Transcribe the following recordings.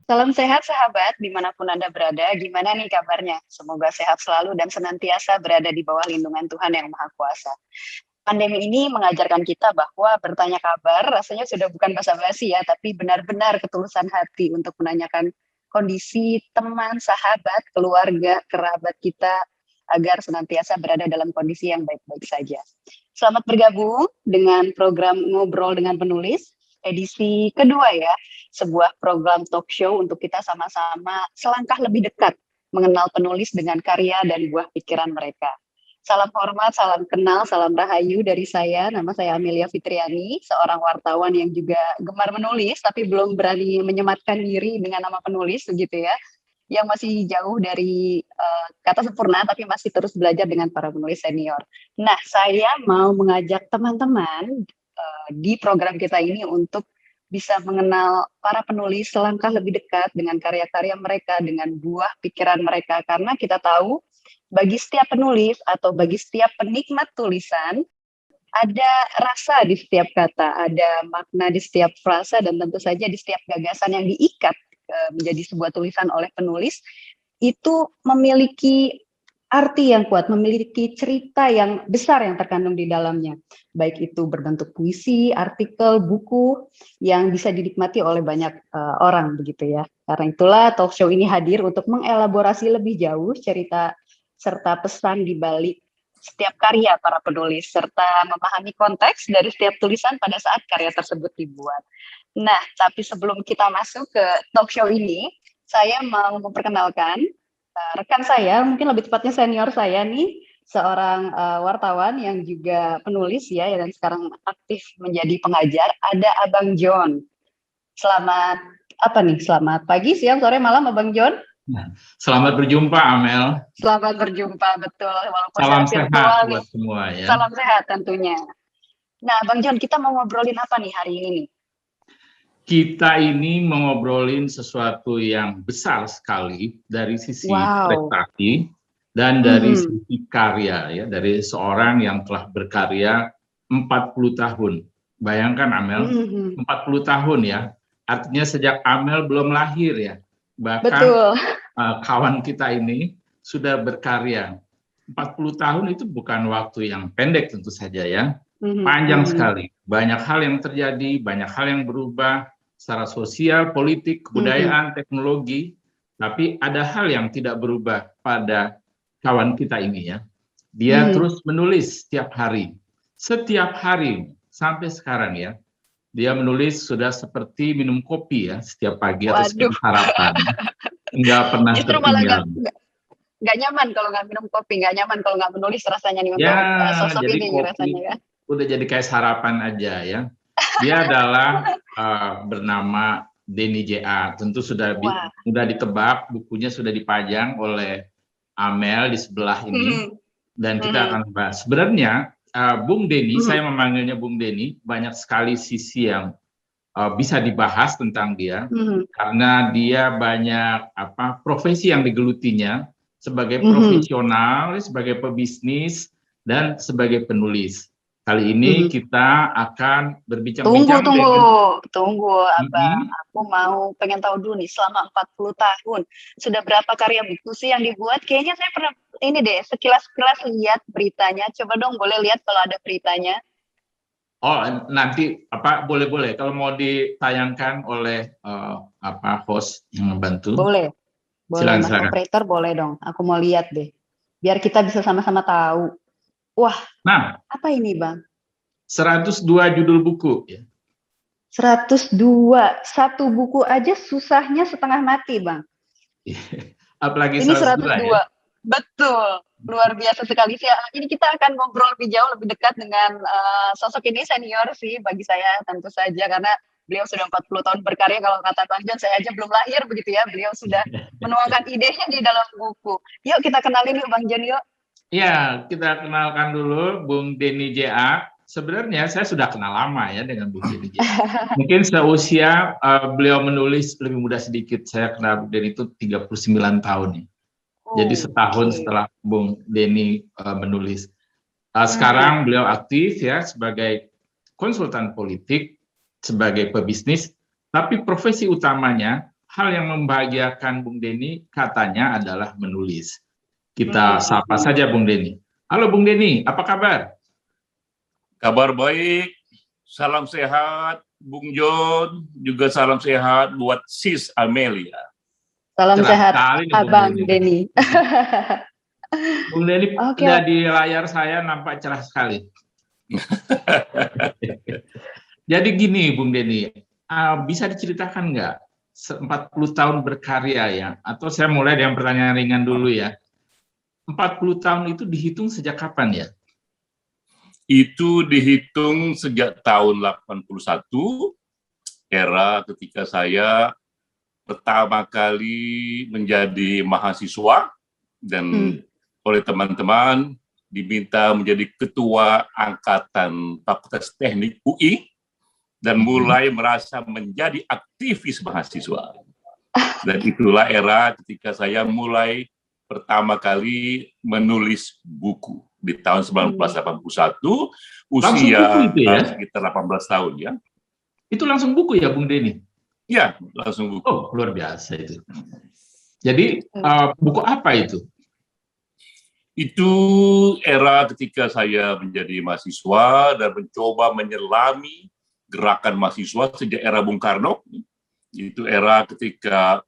Salam sehat sahabat, dimanapun Anda berada, gimana nih kabarnya? Semoga sehat selalu dan senantiasa berada di bawah lindungan Tuhan Yang Maha Kuasa. Pandemi ini mengajarkan kita bahwa bertanya kabar rasanya sudah bukan basa-basi ya, tapi benar-benar ketulusan hati untuk menanyakan kondisi teman, sahabat, keluarga, kerabat kita agar senantiasa berada dalam kondisi yang baik-baik saja. Selamat bergabung dengan program Ngobrol dengan Penulis, edisi kedua ya, sebuah program talk show untuk kita sama-sama selangkah lebih dekat mengenal penulis dengan karya dan buah pikiran mereka. Salam hormat, salam kenal, salam rahayu dari saya. Nama saya Amelia Fitriani, seorang wartawan yang juga gemar menulis, tapi belum berani menyematkan diri dengan nama penulis, begitu ya. Yang masih jauh dari kata sempurna, tapi masih terus belajar dengan para penulis senior. Nah, saya mau mengajak teman-teman di program kita ini untuk bisa mengenal para penulis selangkah lebih dekat dengan karya-karya mereka, dengan buah pikiran mereka. Karena kita tahu bagi setiap penulis atau bagi setiap penikmat tulisan, ada rasa di setiap kata, ada makna di setiap frasa, dan tentu saja di setiap gagasan yang diikat menjadi sebuah tulisan oleh penulis, itu memiliki arti yang kuat, memiliki cerita yang besar yang terkandung di dalamnya. Baik itu berbentuk puisi, artikel, buku yang bisa dinikmati oleh banyak orang begitu ya. Karena itulah talk show ini hadir untuk mengelaborasi lebih jauh cerita serta pesan di balik setiap karya para penulis, serta memahami konteks dari setiap tulisan pada saat karya tersebut dibuat. Nah, tapi sebelum kita masuk ke talk show ini, saya mau memperkenalkan rekan saya, mungkin lebih tepatnya senior saya nih, seorang wartawan yang juga penulis ya, dan sekarang aktif menjadi pengajar, ada Abang John. Selamat Selamat pagi, siang, sore, malam, Abang John. Selamat berjumpa, Amel. Selamat berjumpa, betul. Walaupun salam sehat virtual buat semua ya. Salam sehat tentunya. Nah, Bang John, kita mau ngobrolin apa nih hari ini? Kita ini mengobrolin sesuatu yang besar sekali dari sisi prestasi dan dari sisi karya ya, dari seorang yang telah berkarya 40 tahun. Bayangkan Amel, 40 tahun ya. Artinya sejak Amel belum lahir ya. Bahkan betul. Kawan kita ini sudah berkarya. 40 tahun itu bukan waktu yang pendek tentu saja ya. Panjang sekali. Banyak hal yang terjadi, banyak hal yang berubah secara sosial, politik, kebudayaan, teknologi. Tapi ada hal yang tidak berubah pada kawan kita ini ya. Dia terus menulis setiap hari. Setiap hari sampai sekarang ya. Dia menulis sudah seperti minum kopi ya setiap pagi atau setiap sarapan. Nggak pernah justru malah tertinggal. Nggak nyaman kalau nggak minum kopi, nggak nyaman kalau nggak menulis rasanya nih untuk sosok jadi ini kopi rasanya ya. Udah jadi kayak sarapan aja ya. Dia adalah bernama Denny J.A. Tentu sudah ditebak, bukunya sudah dipajang oleh Amel di sebelah ini. Dan kita akan bahas. Sebenarnya Bung Denny, saya memanggilnya Bung Denny, banyak sekali sisi yang bisa dibahas tentang dia. Karena dia banyak profesi yang digelutinya sebagai profesional, sebagai pebisnis, dan sebagai penulis. Kali ini kita akan berbincang-bincang. Tunggu, Abang. Aku pengen tahu dulu nih, selama 40 tahun, sudah berapa karya buku sih yang dibuat? Kayaknya saya pernah, ini deh, sekilas-sekilas lihat beritanya. Coba dong, boleh lihat kalau ada beritanya. Oh, nanti boleh kalau mau ditayangkan oleh host yang membantu. Boleh. Mas operator boleh dong. Aku mau lihat deh. Biar kita bisa sama-sama tahu. Wah, apa ini Bang? 102 judul buku ya. 102, satu buku aja susahnya setengah mati Bang. Apalagi ini 102 ya. Betul, luar biasa sekali sih. Ini kita akan ngobrol lebih jauh, lebih dekat dengan sosok ini senior sih bagi saya tentu saja, karena beliau sudah 40 tahun berkarya. Kalau kata Bang John, saya aja belum lahir begitu ya. Beliau sudah menuangkan idenya di dalam buku. Yuk kita kenalin yuk Bang John yuk. Ya, kita kenalkan dulu Bung Denny J.A. Sebenarnya saya sudah kenal lama ya dengan Bung Denny J.A. Mungkin seusia beliau menulis lebih muda sedikit. Saya kenal Bung Denny itu 39 tahun nih. Jadi setahun setelah Bung Denny menulis. Sekarang beliau aktif ya sebagai konsultan politik, sebagai pebisnis, tapi profesi utamanya hal yang membahagiakan Bung Denny katanya adalah menulis. Kita sapa saja Bung Denny. Halo Bung Denny, apa kabar? Kabar baik, salam sehat Bung John, juga salam sehat buat Sis Amelia. Salam Cerah sehat sekali nih, Abang Denny. Bung Denny Oke. di layar saya nampak cerah sekali. Jadi gini Bung Denny, bisa diceritakan nggak 40 tahun berkarya ya? Atau saya mulai dengan pertanyaan ringan dulu ya. 40 tahun itu dihitung sejak kapan ya? Itu dihitung sejak tahun 81, era ketika saya pertama kali menjadi mahasiswa dan oleh teman-teman diminta menjadi ketua angkatan Fakultas Teknik UI dan mulai merasa menjadi aktivis mahasiswa. Dan itulah era ketika saya mulai pertama kali menulis buku di tahun 1981, usia sekitar 18 tahun ya. Itu langsung buku ya Bung Denny? Ya, langsung buku. Oh, luar biasa itu. Jadi buku apa itu? Itu era ketika saya menjadi mahasiswa dan mencoba menyelami gerakan mahasiswa sejak era Bung Karno. Itu era ketika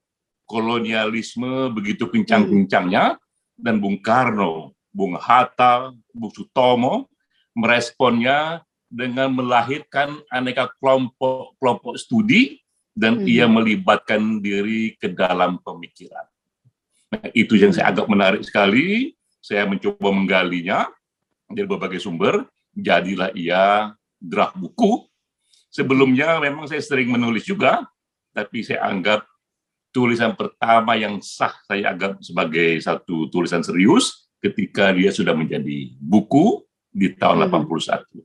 kolonialisme begitu kencang-kencangnya dan Bung Karno, Bung Hatta, Bung Sutomo meresponnya dengan melahirkan aneka kelompok studi dan ia melibatkan diri ke dalam pemikiran. Nah, itu yang saya agak menarik sekali. Saya mencoba menggalinya dari berbagai sumber, jadilah ia draft buku. Sebelumnya memang saya sering menulis juga, tapi saya anggap tulisan pertama yang sah saya anggap sebagai satu tulisan serius ketika dia sudah menjadi buku di tahun 81.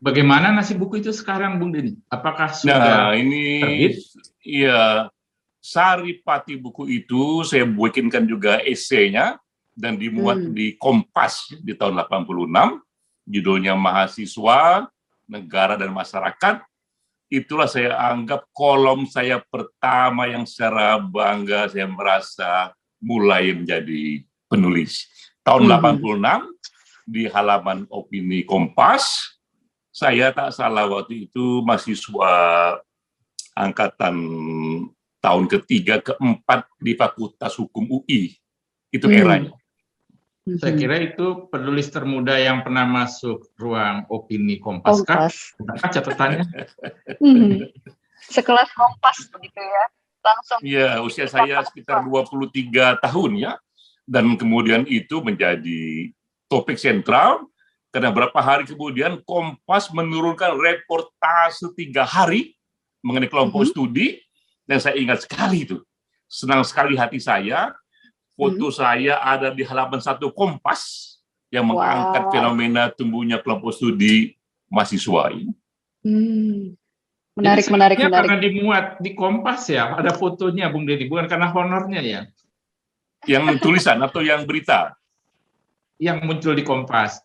Bagaimana nasib buku itu sekarang, Bung Denny? Apakah sudah terbit? Iya, saripati buku itu saya bikinkan juga esainya dan dimuat di Kompas di tahun 86. Judulnya Mahasiswa, Negara dan Masyarakat. Itulah saya anggap kolom saya pertama yang secara bangga saya merasa mulai menjadi penulis. Tahun 86 di halaman opini Kompas, saya tak salah waktu itu mahasiswa angkatan tahun ketiga, keempat di Fakultas Hukum UI. Itu eranya. Saya kira itu penulis termuda yang pernah masuk ruang opini Kompas. Apa catatannya? Sekelas Kompas begitu ya. Langsung. Iya, usia saya sekitar 23 tahun ya. Dan kemudian itu menjadi topik sentral karena berapa hari kemudian Kompas menurunkan reportase 3 hari mengenai kelompok studi dan saya ingat sekali itu. Senang sekali hati saya. Foto saya ada di halaman 1 Kompas yang mengangkat fenomena tumbuhnya kelompok studi mahasiswa ini. Menarik. Karena dimuat di Kompas ya, ada fotonya Bung Denny, bukan karena honornya ya? Yang tulisan atau yang berita? Yang muncul di Kompas.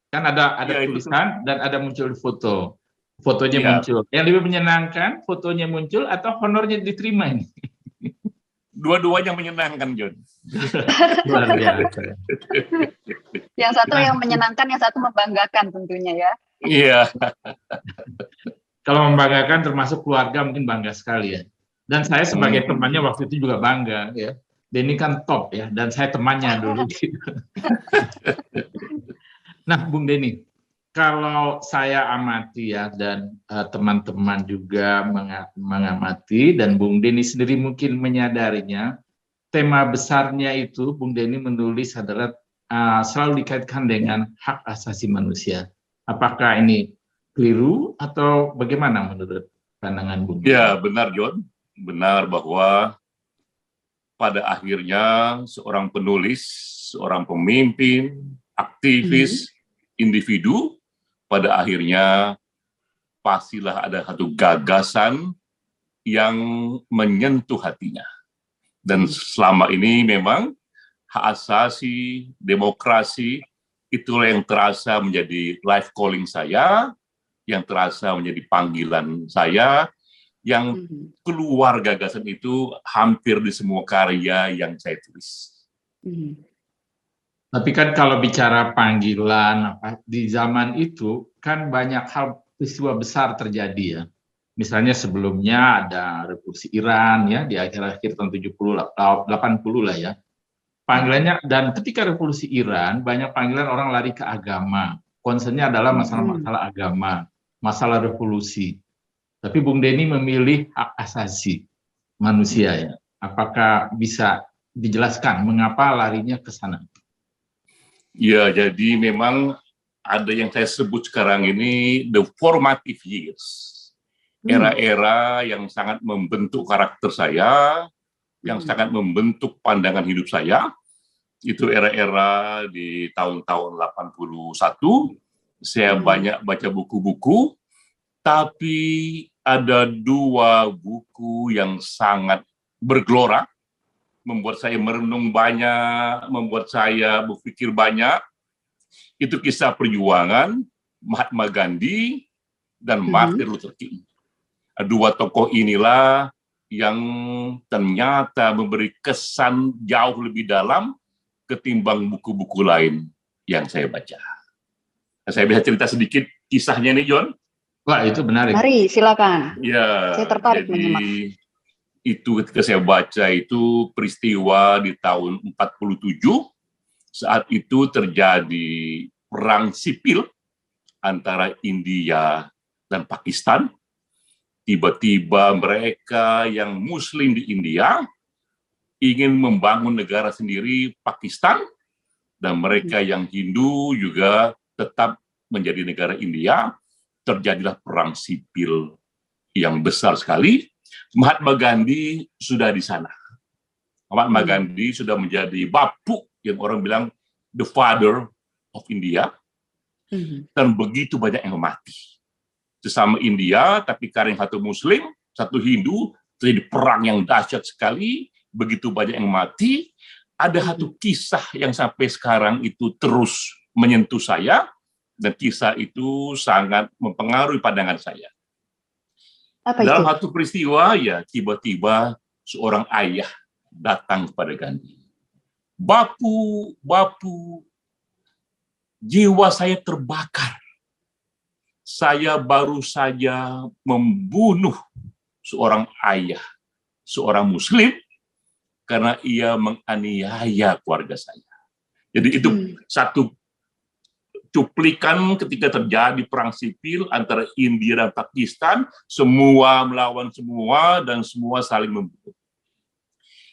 Kan ada ya, tulisan dan ada muncul foto. Fotonya muncul. Yang lebih menyenangkan, fotonya muncul atau honornya diterima ini? Dua-duanya menyenangkan, John. Luar biasa. Yang satu yang menyenangkan, yang satu membanggakan tentunya ya. Iya. Kalau membanggakan termasuk keluarga mungkin bangga sekali ya. Dan saya sebagai temannya waktu itu juga bangga ya. Denny kan top ya, dan saya temannya dulu. Nah, Bung Denny, kalau saya amati ya dan teman-teman juga mengamati dan Bung Denny sendiri mungkin menyadarinya, tema besarnya itu Bung Denny menulis adalah selalu dikaitkan dengan hak asasi manusia. Apakah ini keliru atau bagaimana menurut pandangan Bung Denny? Ya, benar John. Benar bahwa pada akhirnya seorang penulis, seorang pemimpin, aktivis, individu, pada akhirnya pastilah ada satu gagasan yang menyentuh hatinya. Dan selama ini memang hak asasi, demokrasi, itulah yang terasa menjadi life calling saya, yang terasa menjadi panggilan saya, yang keluar gagasan itu hampir di semua karya yang saya tulis. Tapi kan kalau bicara panggilan di zaman itu kan banyak hal peristiwa besar terjadi ya. Misalnya sebelumnya ada revolusi Iran ya di akhir-akhir tahun 70 80 lah ya. Panggilannya, dan ketika revolusi Iran banyak panggilan orang lari ke agama. Concernnya adalah masalah-masalah agama, masalah revolusi. Tapi Bung Denny memilih hak asasi manusia ya. Apakah bisa dijelaskan mengapa larinya ke sana? Ya, jadi memang ada yang saya sebut sekarang ini the formative years. Era-era yang sangat membentuk karakter saya, yang sangat membentuk pandangan hidup saya. Itu era-era di tahun-tahun 81. Saya banyak baca buku-buku, tapi ada 2 buku yang sangat bergelora, membuat saya merenung banyak, membuat saya berpikir banyak. Itu kisah perjuangan Mahatma Gandhi dan Martin Luther King. 2 tokoh inilah yang ternyata memberi kesan jauh lebih dalam ketimbang buku-buku lain yang saya baca. Saya bisa cerita sedikit kisahnya nih, John. Wah, itu menarik. Mari, silakan. Ya, saya tertarik jadi menyimak. Itu ketika saya baca itu peristiwa di tahun 47, saat itu terjadi perang sipil antara India dan Pakistan. Tiba-tiba mereka yang Muslim di India ingin membangun negara sendiri, Pakistan, dan mereka yang Hindu juga tetap menjadi negara India. Terjadilah perang sipil yang besar sekali. Mahatma Gandhi sudah di sana. Mahatma Gandhi sudah menjadi bapu yang orang bilang the father of India. Dan begitu banyak yang mati. Sesama India, tapi karena satu Muslim, satu Hindu, terjadi perang yang dahsyat sekali, begitu banyak yang mati. Ada satu kisah yang sampai sekarang itu terus menyentuh saya, dan kisah itu sangat mempengaruhi pandangan saya. Apa Dalam itu? satu peristiwa, ya tiba-tiba seorang ayah datang kepada Gandhi. Bapu, jiwa saya terbakar. Saya baru saja membunuh seorang ayah, seorang Muslim, karena ia menganiaya keluarga saya. Jadi itu satu cuplikan ketika terjadi perang sipil antara India dan Pakistan, semua melawan semua dan semua saling membunuh.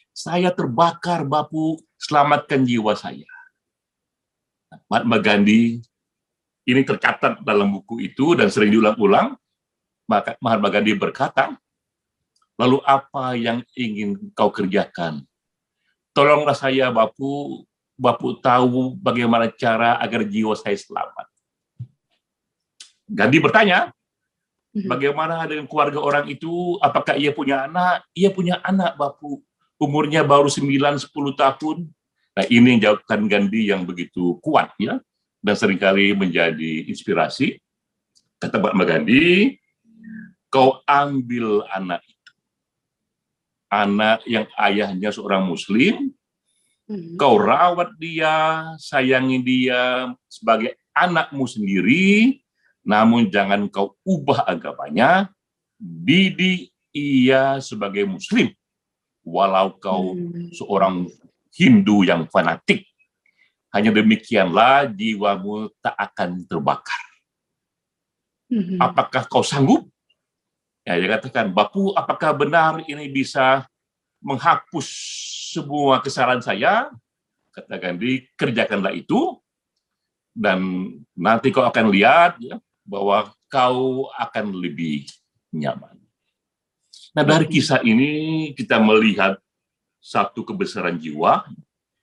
Saya terbakar, Bapu, selamatkan jiwa saya. Mahatma Gandhi, ini tercatat dalam buku itu dan sering diulang-ulang. Maka Mahatma Gandhi berkata, lalu apa yang ingin kau kerjakan? Tolonglah saya, Bapu. Bapu tahu bagaimana cara agar jiwa saya selamat. Gandhi bertanya, bagaimana dengan keluarga orang itu? Apakah ia punya anak? Ia punya anak, Bapu. Umurnya baru 9-10 tahun. Nah, ini yang jawabkan Gandhi yang begitu kuat, ya, dan seringkali menjadi inspirasi. Kata Mahatma Gandhi, kau ambil anak itu. Anak yang ayahnya seorang Muslim, kau rawat dia, sayangi dia sebagai anakmu sendiri, namun jangan kau ubah agamanya, didik ia sebagai Muslim, walau kau seorang Hindu yang fanatik. Hanya demikianlah jiwamu tak akan terbakar. Apakah kau sanggup? Ya, dia katakan, Bapu, apakah benar ini bisa menghapus semua kesalahan saya? Kata Gandhi, kerjakanlah itu, dan nanti kau akan lihat, ya, bahwa kau akan lebih nyaman. Nah, dari kisah ini kita melihat satu kebesaran jiwa,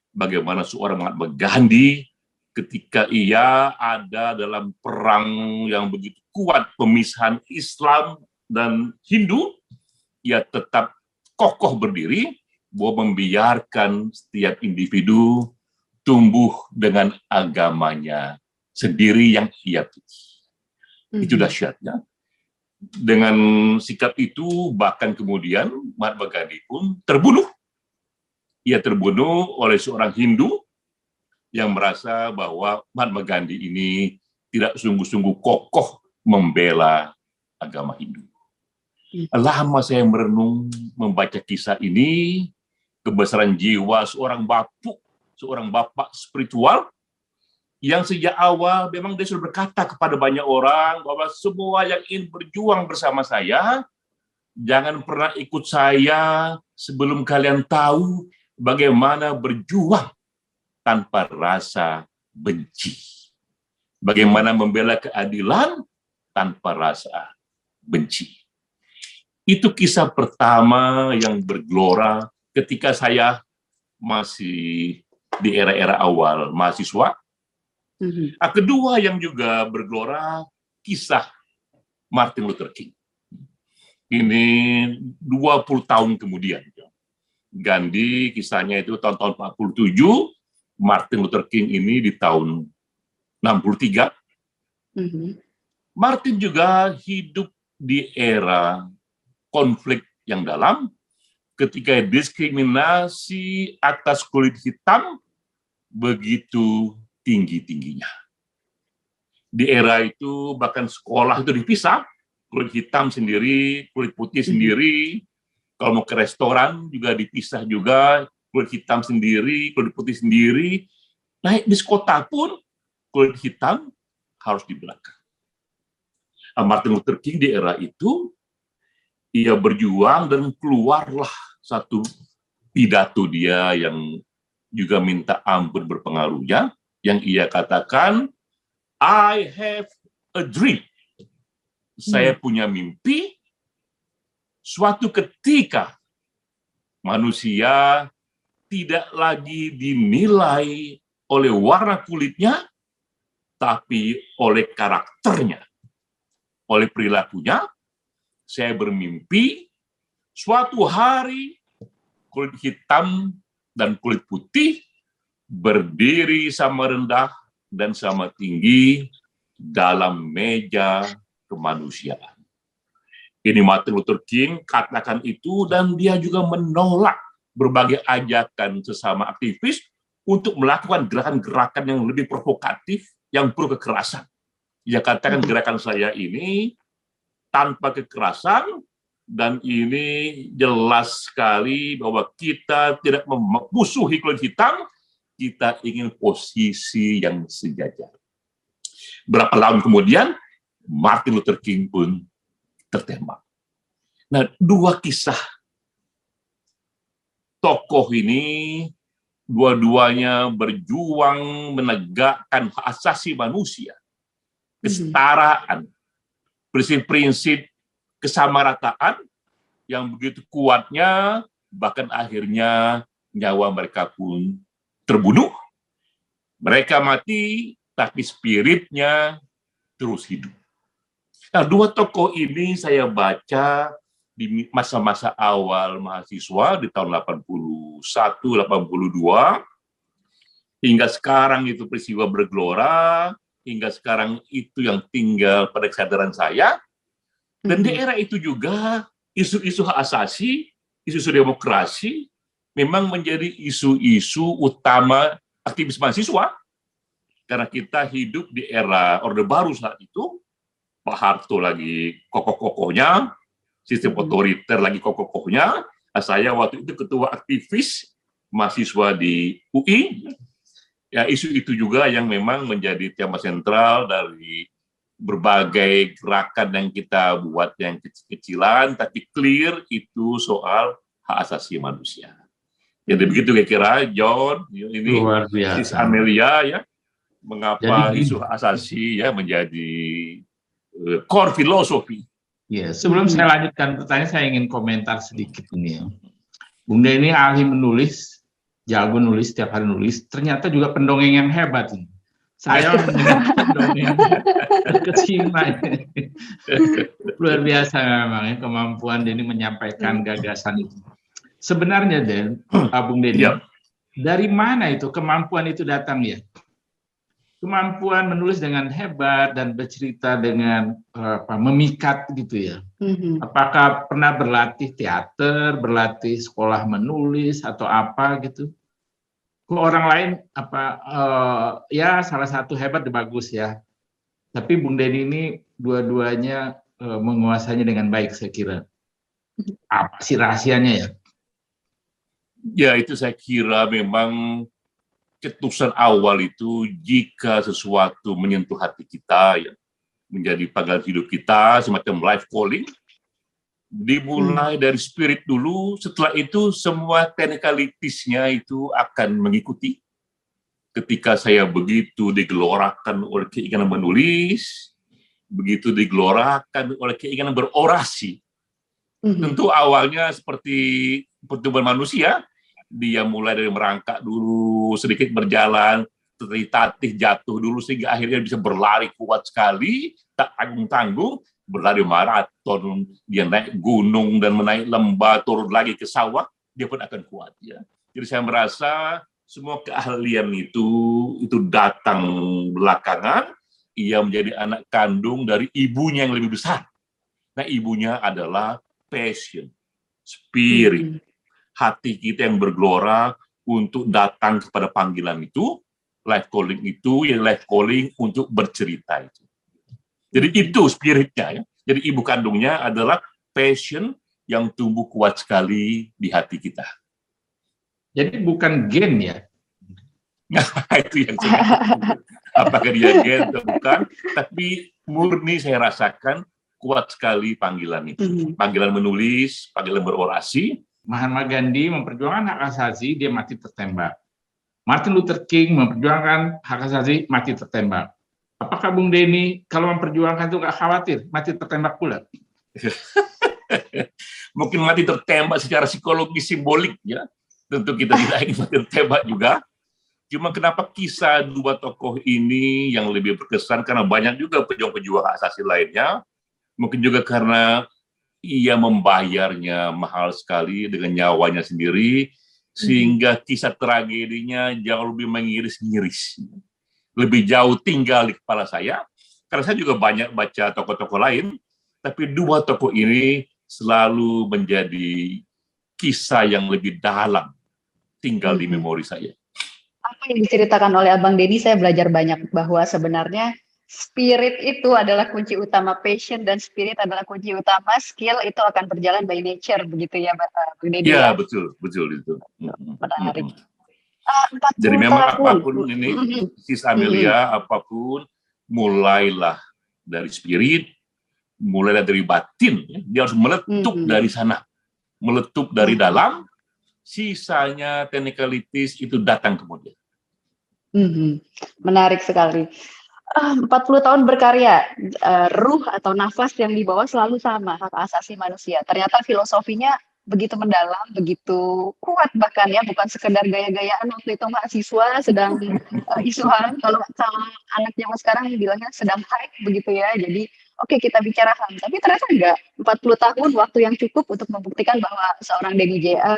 bagaimana seorang Mahatma Gandhi ketika ia ada dalam perang yang begitu kuat, pemisahan Islam dan Hindu, ia tetap kokoh berdiri bahwa membiarkan setiap individu tumbuh dengan agamanya sendiri yang ia pilih. Itu dahsyatnya. dengan sikap itu bahkan kemudian Mahatma Gandhi pun terbunuh. Ia terbunuh oleh seorang Hindu yang merasa bahwa Mahatma Gandhi ini tidak sungguh-sungguh kokoh membela agama Hindu. Lama saya merenung membaca kisah ini, kebesaran jiwa seorang bapak spiritual yang sejak awal memang dia sudah berkata kepada banyak orang bahwa semua yang ingin berjuang bersama saya, jangan pernah ikut saya sebelum kalian tahu bagaimana berjuang tanpa rasa benci. Bagaimana membela keadilan tanpa rasa benci. Itu kisah pertama yang bergelora ketika saya masih di era-era awal mahasiswa. Kedua yang juga bergelora, kisah Martin Luther King. Ini 20 tahun kemudian. Gandhi kisahnya itu tahun 47, Martin Luther King ini di tahun 63. Martin juga hidup di era konflik yang dalam, ketika diskriminasi atas kulit hitam begitu tinggi-tingginya. Di era itu bahkan sekolah itu dipisah, kulit hitam sendiri, kulit putih sendiri. Kalau mau ke restoran juga dipisah juga, kulit hitam sendiri, kulit putih sendiri. Naik bis kota pun kulit hitam harus di belakang. Martin Luther King di era itu, ia berjuang dan keluarlah satu pidato dia yang juga minta ampun berpengaruhnya, yang ia katakan, I have a dream. Saya punya mimpi, suatu ketika manusia tidak lagi dinilai oleh warna kulitnya, tapi oleh karakternya, oleh perilakunya. Saya bermimpi, suatu hari kulit hitam dan kulit putih berdiri sama rendah dan sama tinggi dalam meja kemanusiaan. Ini Martin Luther King katakan itu, dan dia juga menolak berbagai ajakan sesama aktivis untuk melakukan gerakan-gerakan yang lebih provokatif, yang perlu kekerasan. Dia katakan gerakan saya ini tanpa kekerasan, dan ini jelas sekali bahwa kita tidak memusuhi kulit hitam, kita ingin posisi yang sejajar. Berapa tahun kemudian, Martin Luther King pun tertembak. Nah, dua kisah tokoh ini, dua-duanya berjuang menegakkan hak asasi manusia, kesetaraan, prinsip-prinsip kesamarataan yang begitu kuatnya, bahkan akhirnya nyawa mereka pun terbunuh. Mereka mati, tapi spiritnya terus hidup. Nah, dua tokoh ini saya baca di masa-masa awal mahasiswa di tahun 81, 82, hingga sekarang itu peristiwa bergelora, hingga sekarang itu yang tinggal pada kesadaran saya. Dan di era itu juga isu-isu hak asasi, isu-isu demokrasi memang menjadi isu-isu utama aktivis mahasiswa, karena kita hidup di era Orde Baru saat itu. Pak Harto lagi kokoh-kokohnya, sistem otoriter lagi kokoh-kokohnya. Saya waktu itu ketua aktivis mahasiswa di UI. Ya, isu itu juga yang memang menjadi tema sentral dari berbagai gerakan yang kita buat, yang kecil-kecilan, tapi clear itu soal hak asasi manusia. Jadi begitu kira-kira, John, ini Sis Amelia, ya, mengapa isu hak asasi ya menjadi core filosofi. Ya, sebelum saya lanjutkan pertanyaan, saya ingin komentar sedikit ini ya. Bung Denny ahli menulis, jago nulis, setiap hari nulis, ternyata juga pendongeng yang hebat ini. Saya mendengar pendongeng terkesima. Luar biasa memang ya, kemampuan Denny menyampaikan gagasan itu. Sebenarnya Bung Denny, dari mana itu kemampuan itu datang ya? kemampuan menulis dengan hebat dan bercerita dengan memikat gitu ya. Apakah pernah berlatih teater, berlatih sekolah menulis atau apa gitu? Ke orang lain ya salah satu hebat dan bagus ya. Tapi Bung Denny ini dua-duanya menguasainya dengan baik saya kira. Apa sih rahasianya ya? Ya itu saya kira memang keputusan awal itu jika sesuatu menyentuh hati kita, ya, menjadi panggilan hidup kita, semacam life calling, dimulai dari spirit dulu, setelah itu semua teknikalitisnya itu akan mengikuti. Ketika saya begitu digelorakan oleh keinginan menulis, begitu digelorakan oleh keinginan berorasi, tentu awalnya seperti pertumbuhan manusia, dia mulai dari merangkak dulu, sedikit berjalan, tertatih jatuh dulu, sehingga akhirnya bisa berlari kuat sekali, tak tanggung-tanggung, berlari maraton, dia naik gunung dan menaik lembah, turun lagi ke sawah, dia pun akan kuat. Ya. Jadi saya merasa semua keahlian itu datang belakangan, ia menjadi anak kandung dari ibunya yang lebih besar. Nah, ibunya adalah passion, spirit, hati kita yang bergelora untuk datang kepada panggilan itu, life calling itu, ya life calling untuk bercerita itu. Jadi itu spiritnya ya. Jadi ibu kandungnya adalah passion yang tumbuh kuat sekali di hati kita. Jadi bukan gen ya? Itu yang saya apakah dia gen atau bukan, tapi murni saya rasakan kuat sekali panggilan itu. Panggilan menulis, panggilan berorasi. Mahatma Gandhi memperjuangkan hak asasi, dia mati tertembak. Martin Luther King memperjuangkan hak asasi, mati tertembak. Apakah Bung Denny kalau memperjuangkan itu nggak khawatir mati tertembak pula? Mungkin mati tertembak secara psikologis simbolik ya. Tentu kita tidak ingin mati tertembak juga. Cuma kenapa kisah dua tokoh ini yang lebih berkesan karena banyak juga pejuang-pejuang hak asasi lainnya. Mungkin juga karena ia membayarnya mahal sekali dengan nyawanya sendiri, sehingga kisah tragedinya jauh lebih mengiris-ngiris. Lebih jauh tinggal di kepala saya, karena saya juga banyak baca tokoh-tokoh lain, tapi dua tokoh ini selalu menjadi kisah yang lebih dalam tinggal di memori saya. Apa yang diceritakan oleh Abang Denny, saya belajar banyak bahwa sebenarnya spirit itu adalah kunci utama, passion dan spirit adalah kunci utama, skill itu akan berjalan by nature, begitu ya, Bang Denny? Ya, betul itu. Menarik. Jadi memang apapun ini, Sis Amelia, apapun, mulailah dari spirit, mulailah dari batin, ya. Dia harus meletup dari sana, meletup dari dalam, sisanya teknikalitis itu datang kemudian. Menarik sekali. 40 tahun berkarya, ruh atau nafas yang dibawa selalu sama, hak asasi manusia. Ternyata filosofinya begitu mendalam, begitu kuat bahkan ya, bukan sekedar gaya-gayaan waktu itu mahasiswa sedang isu HAM, kalau anak zaman sekarang bilangnya sedang hype begitu ya. Jadi oke, kita bicara HAM, tapi ternyata enggak. 40 tahun waktu yang cukup untuk membuktikan bahwa seorang Denny J.A.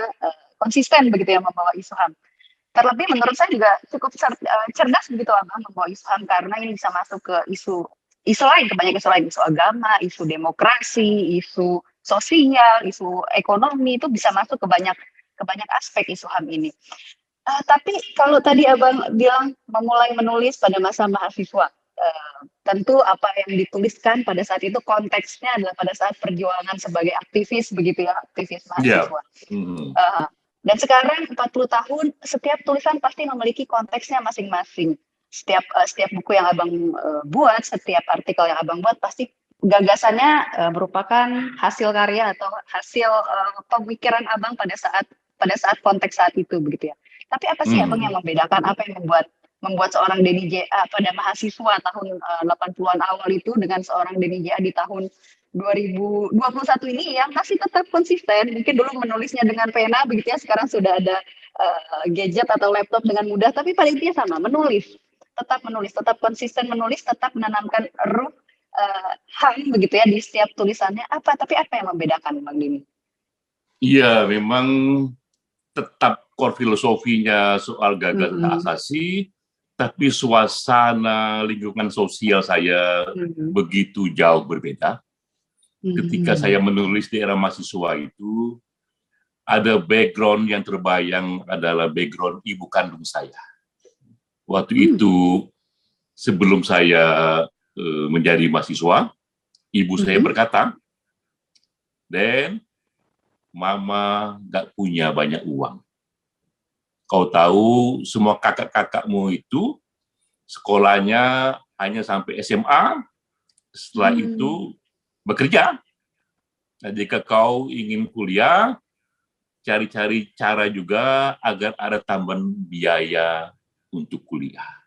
Konsisten begitu ya membawa isu HAM. Terlebih menurut saya juga cukup cerdas begitu Abang membawa isu HAM, karena ini bisa masuk ke isu lain, banyak isu lain, isu agama, isu demokrasi, isu sosial, isu ekonomi, itu bisa masuk ke banyak aspek isu HAM ini. Tapi kalau tadi Abang bilang memulai menulis pada masa mahasiswa, tentu apa yang dituliskan pada saat itu konteksnya adalah pada saat perjuangan sebagai aktivis begitu ya, aktivis mahasiswa. Dan sekarang 40 tahun, setiap tulisan pasti memiliki konteksnya masing-masing. Setiap buku yang Abang buat, setiap artikel yang Abang buat, pasti gagasannya merupakan hasil karya atau hasil pemikiran Abang pada saat konteks saat itu begitu ya. Tapi apa sih Abang yang membedakan, apa yang membuat seorang Denny J.A. pada mahasiswa tahun 80-an awal itu dengan seorang Denny J.A. di tahun 2021 ini yang masih tetap konsisten? Mungkin dulu menulisnya dengan pena begitu ya, sekarang sudah ada gadget atau laptop dengan mudah, tapi pada intinya sama, menulis, tetap konsisten menulis, tetap menanamkan ruh HAM begitu ya di setiap tulisannya. Tapi apa yang membedakan Bang Denny? Iya, memang tetap core filosofinya soal gagasan asasi, tapi suasana lingkungan sosial saya begitu jauh berbeda. Ketika saya menulis di era mahasiswa itu, ada background yang terbayang adalah background ibu kandung saya. Waktu itu, sebelum saya menjadi mahasiswa, ibu saya berkata, "Den, Mama nggak punya banyak uang. Kau tahu semua kakak-kakakmu itu sekolahnya hanya sampai SMA, setelah itu bekerja. Nah, jika kau ingin kuliah, cari-cari cara juga agar ada tambahan biaya untuk kuliah."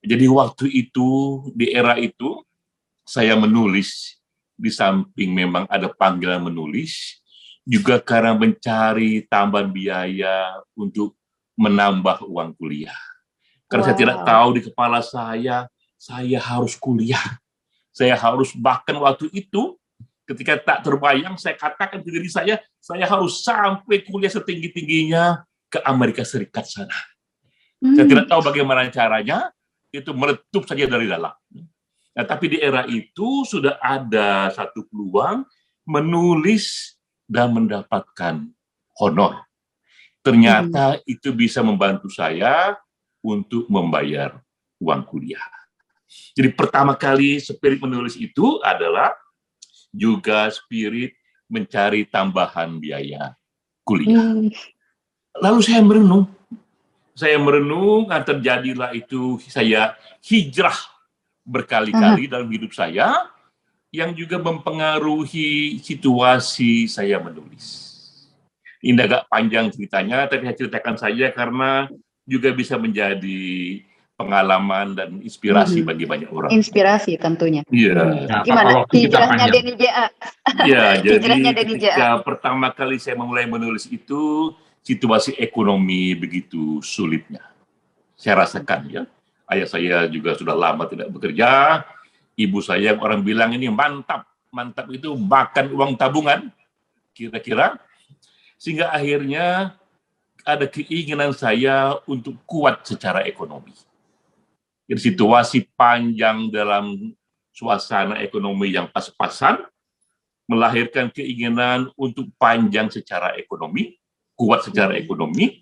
Jadi waktu itu, di era itu, saya menulis di samping memang ada panggilan menulis, juga karena mencari tambahan biaya untuk menambah uang kuliah. Karena saya tidak tahu di kepala saya harus kuliah. Saya harus, bahkan waktu itu, ketika tak terbayang, saya katakan ke diri saya harus sampai kuliah setinggi-tingginya ke Amerika Serikat sana. Saya tidak tahu bagaimana caranya, itu meletup saja dari dalam. Nah, tapi di era itu sudah ada satu peluang menulis dan mendapatkan honor. Ternyata itu bisa membantu saya untuk membayar uang kuliah. Jadi pertama kali spirit menulis itu adalah juga spirit mencari tambahan biaya kuliah. Lalu saya merenung, terjadilah itu saya hijrah berkali-kali dalam hidup saya, yang juga mempengaruhi situasi saya menulis. Ini agak panjang ceritanya, tapi saya ceritakan saja karena juga bisa menjadi pengalaman dan inspirasi bagi banyak orang. Inspirasi tentunya. Iya. Gimana hijrahnya Denny JA? Iya, jadi ketika pertama kali saya mulai menulis itu, situasi ekonomi begitu sulitnya. Saya rasakan ya. Ayah saya juga sudah lama tidak bekerja. Ibu saya orang bilang ini mantap. Mantap itu makan uang tabungan. Kira-kira. Sehingga akhirnya ada keinginan saya untuk kuat secara ekonomi. Jadi situasi panjang dalam suasana ekonomi yang pas-pasan, melahirkan keinginan untuk panjang secara ekonomi, kuat secara ekonomi.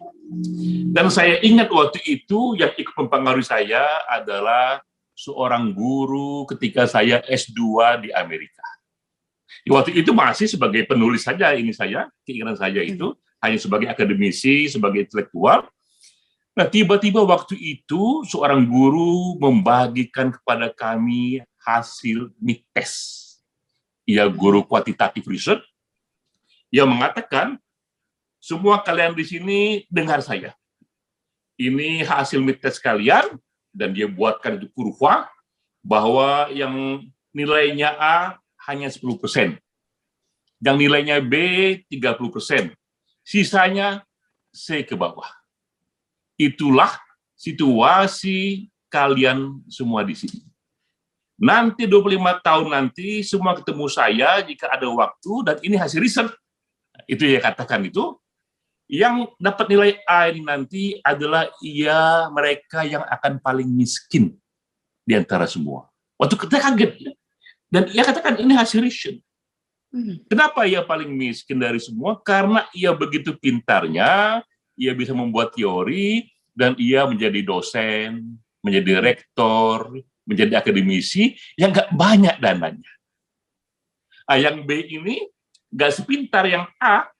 Dan saya ingat waktu itu yang ikut mempengaruhi saya adalah seorang guru ketika saya S2 di Amerika. Waktu itu masih sebagai penulis saja keinginan saya itu, hanya sebagai akademisi, sebagai intelektual. Nah, tiba-tiba waktu itu seorang guru membagikan kepada kami hasil MITES. Ia guru kuantitatif riset yang mengatakan, semua kalian di sini dengar saya. Ini hasil MITES kalian, dan dia buatkan itu kurva, bahwa yang nilainya A hanya 10%. Yang nilainya B 30%. Sisanya C ke bawah. Itulah situasi kalian semua di sini. Nanti 25 tahun nanti semua ketemu saya jika ada waktu, dan ini hasil riset. Itu ya katakan itu. Yang dapat nilai A ini nanti adalah mereka yang akan paling miskin di antara semua. Waktu kita kaget. Dan ia katakan ini hasil riset. Kenapa ia paling miskin dari semua? Karena ia begitu pintarnya, ia bisa membuat teori, dan ia menjadi dosen, menjadi rektor, menjadi akademisi yang nggak banyak dananya. Yang B ini nggak sepintar yang A,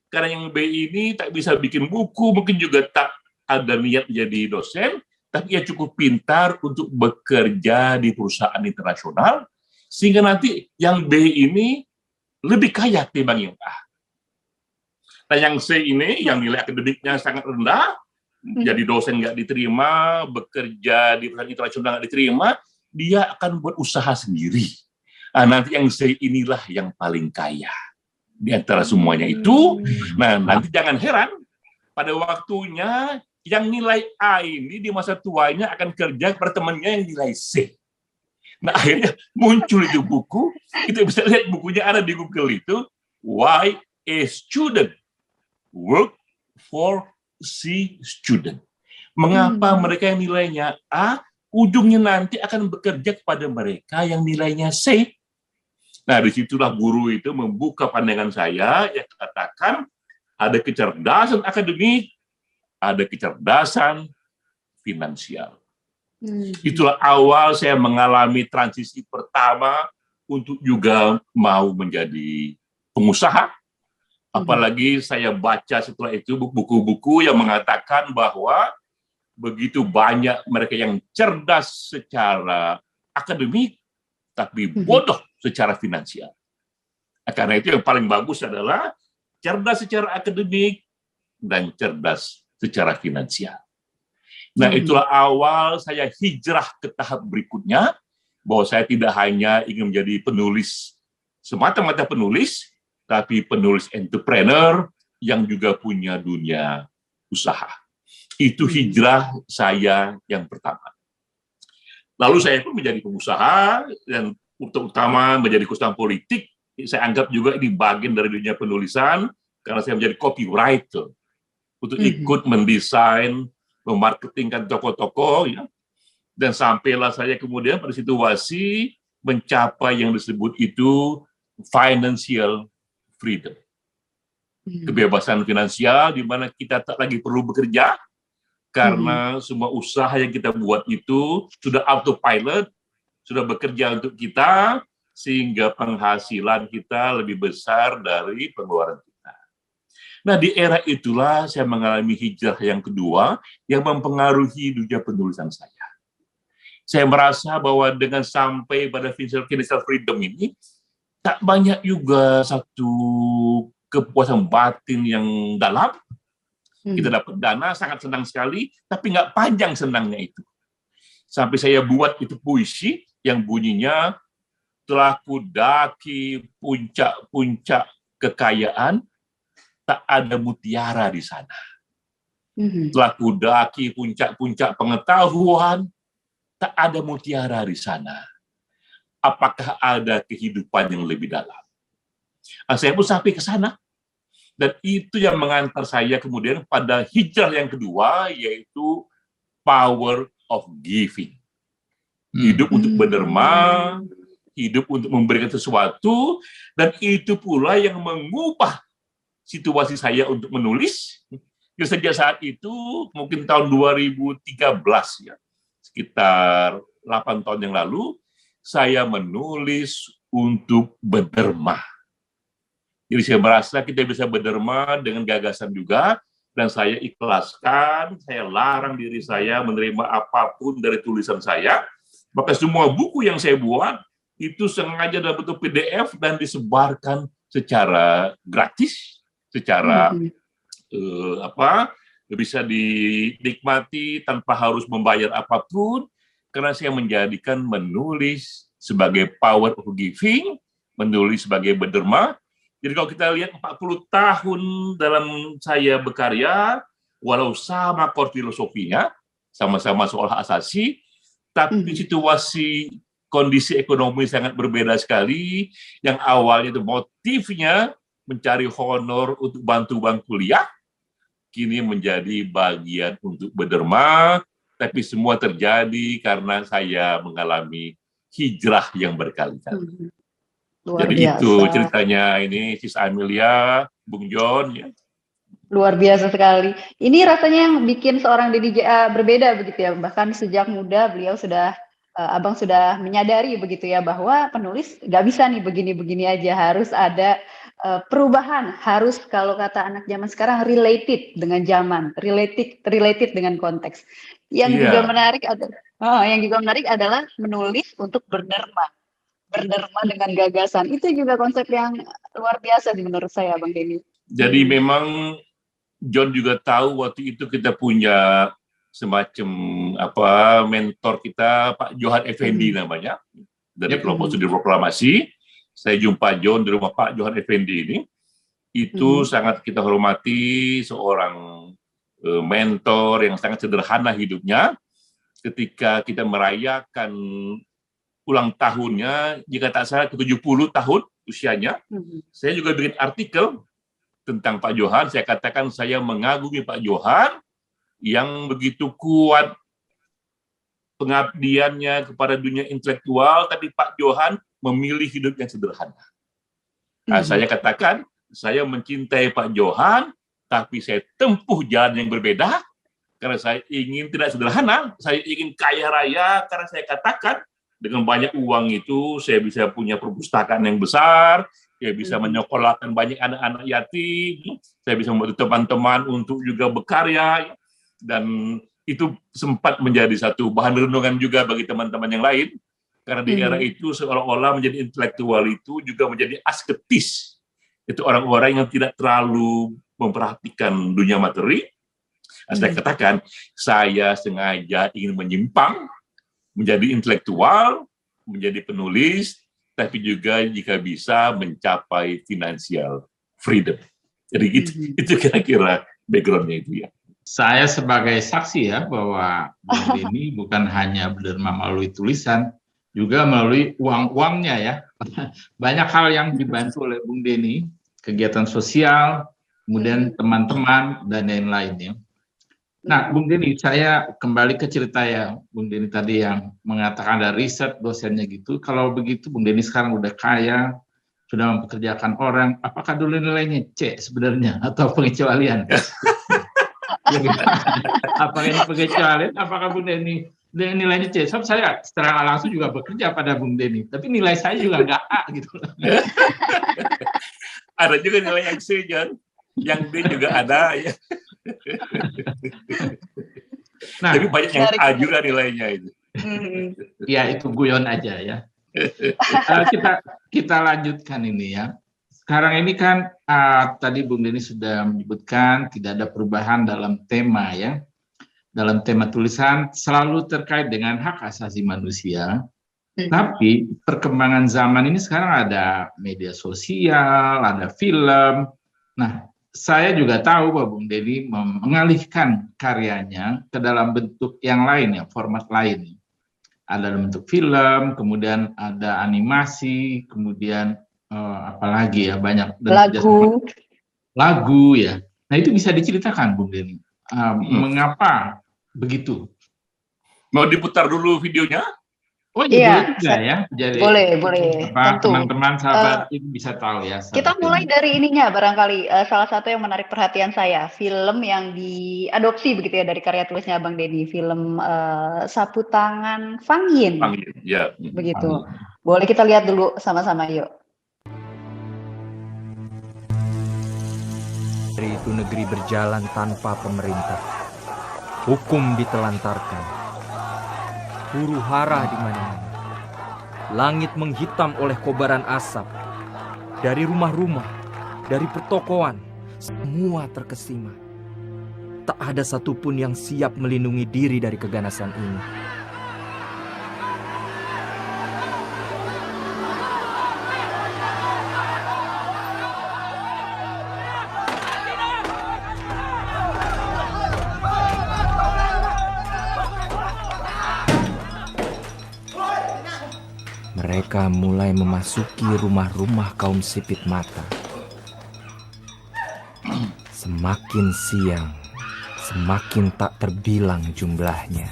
karena yang B ini tak bisa bikin buku, mungkin juga tak ada niat menjadi dosen, tapi ia cukup pintar untuk bekerja di perusahaan internasional, sehingga nanti yang B ini lebih kaya ketimbang yang A. Nah, yang C ini, yang nilai akademiknya sangat rendah, jadi dosen nggak diterima, bekerja di perusahaan internasional nggak diterima, dia akan buat usaha sendiri. Nah, nanti yang C inilah yang paling kaya di antara semuanya itu. Nah, nanti jangan heran, pada waktunya yang nilai A ini di masa tuanya akan kerja kepada temannya yang nilai C. Nah, akhirnya muncul itu buku, kita bisa lihat bukunya ada di Google itu, Why a Student Work for C Student. Mengapa mereka yang nilainya A, ujungnya nanti akan bekerja kepada mereka yang nilainya C. Nah, disitulah guru itu membuka pandangan saya yang katakan ada kecerdasan akademik, ada kecerdasan finansial. Itulah awal saya mengalami transisi pertama untuk juga mau menjadi pengusaha. Apalagi saya baca setelah itu buku-buku yang mengatakan bahwa begitu banyak mereka yang cerdas secara akademik, tapi bodoh secara finansial. Karena itu yang paling bagus adalah cerdas secara akademik dan cerdas secara finansial. Nah, itulah awal saya hijrah ke tahap berikutnya, bahwa saya tidak hanya ingin menjadi penulis, semata-mata penulis, tapi penulis entrepreneur yang juga punya dunia usaha. Itu hijrah saya yang pertama. Lalu saya pun menjadi pengusaha, dan terutama menjadi konsultan politik. Saya anggap juga ini bagian dari dunia penulisan, karena saya menjadi copywriter untuk ikut mendesain, memarketingkan tokoh-tokoh, ya. Dan sampailah saya kemudian pada situasi mencapai yang disebut itu financial freedom. Kebebasan finansial di mana kita tak lagi perlu bekerja, karena semua usaha yang kita buat itu sudah autopilot, sudah bekerja untuk kita, sehingga penghasilan kita lebih besar dari pengeluaran kita. Nah, di era itulah saya mengalami hijrah yang kedua yang mempengaruhi dunia penulisan saya. Saya merasa bahwa dengan sampai pada financial freedom ini, tak banyak juga satu kepuasan batin yang dalam. Kita dapat dana, sangat senang sekali, tapi nggak panjang senangnya itu. Sampai saya buat itu puisi yang bunyinya, telah kudaki puncak-puncak kekayaan, tak ada mutiara di sana. Telah kudaki puncak-puncak pengetahuan, tak ada mutiara di sana. Apakah ada kehidupan yang lebih dalam? Nah, saya pun sampai ke sana. Dan itu yang mengantar saya kemudian pada hijrah yang kedua, yaitu power of giving. Hidup untuk berderma, hidup untuk memberikan sesuatu, dan itu pula yang mengubah situasi saya untuk menulis. Jadi sejak saat itu, mungkin tahun 2013 ya, sekitar 8 tahun yang lalu, saya menulis untuk berderma. Jadi saya merasa kita bisa berderma dengan gagasan juga, dan saya ikhlaskan, saya larang diri saya menerima apapun dari tulisan saya. Maka semua buku yang saya buat, itu sengaja dalam bentuk PDF dan disebarkan secara gratis, secara bisa dinikmati tanpa harus membayar apapun, karena saya menjadikan menulis sebagai power of giving, menulis sebagai berderma. Jadi kalau kita lihat 40 tahun dalam saya berkarya, walau sama core filosofinya, sama-sama soal hak asasi, tapi situasi kondisi ekonomi sangat berbeda sekali. Yang awalnya itu motifnya mencari honor untuk bantu kuliah, kini menjadi bagian untuk berderma, tapi semua terjadi karena saya mengalami hijrah yang berkali-kali. Jadi biasa. Itu ceritanya ini, Sis Amelia, Bung John. Ya. Luar biasa sekali. Ini rasanya yang bikin seorang Denny J.A. berbeda begitu ya. Bahkan sejak muda beliau sudah, Abang sudah menyadari begitu ya, bahwa penulis nggak bisa nih begini-begini aja, harus ada perubahan, harus kalau kata anak zaman sekarang related dengan zaman, related dengan konteks. Yang juga menarik adalah menulis untuk berderma dengan gagasan. Itu juga konsep yang luar biasa menurut saya, Bang Denny. Jadi memang John juga tahu waktu itu kita punya semacam mentor kita, Pak Johan Effendi namanya, dari kelompok studi proklamasi. Saya jumpa John di rumah Pak Johan Effendi ini. Itu sangat kita hormati, seorang mentor yang sangat sederhana hidupnya. Ketika kita merayakan ulang tahunnya, jika tak salah ke 70 tahun usianya, saya juga bikin artikel tentang Pak Johan. Saya katakan saya mengagumi Pak Johan yang begitu kuat pengabdiannya kepada dunia intelektual, tapi Pak Johan memilih hidup yang sederhana. Nah, saya katakan, saya mencintai Pak Johan, tapi saya tempuh jalan yang berbeda, karena saya ingin tidak sederhana, saya ingin kaya raya, karena saya katakan, dengan banyak uang itu, saya bisa punya perpustakaan yang besar, saya bisa menyekolahkan banyak anak-anak yatim, saya bisa membantu teman-teman untuk juga berkarya, dan itu sempat menjadi satu bahan renungan juga bagi teman-teman yang lain, karena di era itu seolah-olah menjadi intelektual itu juga menjadi asketis. Itu orang-orang yang tidak terlalu memperhatikan dunia materi. Saya katakan, saya sengaja ingin menyimpang, menjadi intelektual, menjadi penulis, tapi juga jika bisa mencapai financial freedom. Jadi itu kira-kira background-nya itu ya. Saya sebagai saksi ya bahwa Bung Denny bukan hanya berderma melalui tulisan, juga melalui uang-uangnya ya. Banyak hal yang dibantu oleh Bung Denny, kegiatan sosial, kemudian teman-teman, dan lain-lainnya. Nah, Bung Denny, saya kembali ke cerita ya, Bung Denny tadi yang mengatakan ada riset dosennya gitu. Kalau begitu, Bung Denny sekarang udah kaya, sudah mempekerjakan orang, apakah dulu nilainya C sebenarnya, atau pengecualian? Apakah ini pengecualian, apakah Bung Denny nilainya C? Sebab saya secara langsung juga bekerja pada Bung Denny, tapi nilai saya juga nggak A gitu. Ada juga nilai yang C, John. Yang D juga ada ya. Nah, tapi banyak yang A juga nilainya itu. Ya itu guyon aja ya. Kita lanjutkan ini ya. Sekarang ini kan tadi Bung Denny sudah menyebutkan tidak ada perubahan dalam tema ya. Dalam tema tulisan selalu terkait dengan hak asasi manusia. Tapi perkembangan zaman ini sekarang ada media sosial, ada film. Nah, saya juga tahu bahwa Bung Denny mengalihkan karyanya ke dalam bentuk yang lain ya, format lain. Ada dalam bentuk film, kemudian ada animasi, kemudian apalagi ya banyak. Lagu ya. Nah itu bisa diceritakan Bung Denny. Mengapa begitu? Mau diputar dulu videonya? Oh iya, boleh juga ya. Jadi, boleh. Teman-teman sahabat itu bisa tahu ya. Kita mulai dari ininya barangkali salah satu yang menarik perhatian saya, film yang diadopsi begitu ya dari karya tulisnya Bang Denny, film Sapu Tangan Fang Yin. Ya. Begitu. Boleh kita lihat dulu sama-sama yuk. Dari itu negeri berjalan tanpa pemerintah. Hukum ditelantarkan. Huru hara di mana-mana. Langit menghitam oleh kobaran asap. Dari rumah-rumah, dari pertokoan, semua terkesima. Tak ada satupun yang siap melindungi diri dari keganasan ini. Mereka mulai memasuki rumah-rumah kaum sipit mata. Semakin siang, semakin tak terbilang jumlahnya.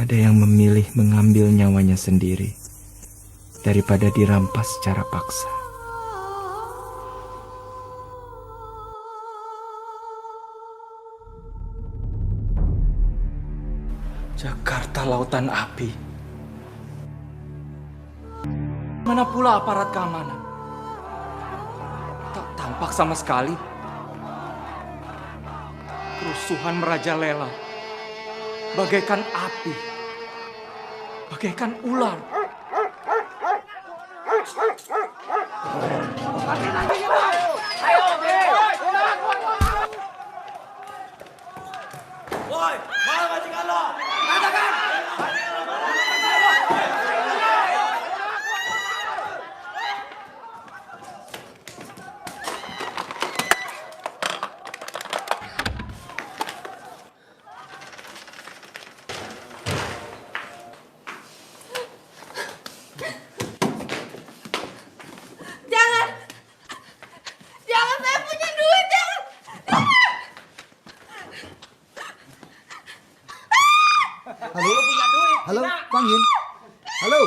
Ada yang memilih mengambil nyawanya sendiri daripada dirampas secara paksa. Jakarta lautan api. Mana pula aparat keamanan? Tak tampak sama sekali. Kerusuhan merajalela. Bagaikan api, bagaikan ular. Woi, mana majikan lo? Katakan! Yin. Halo.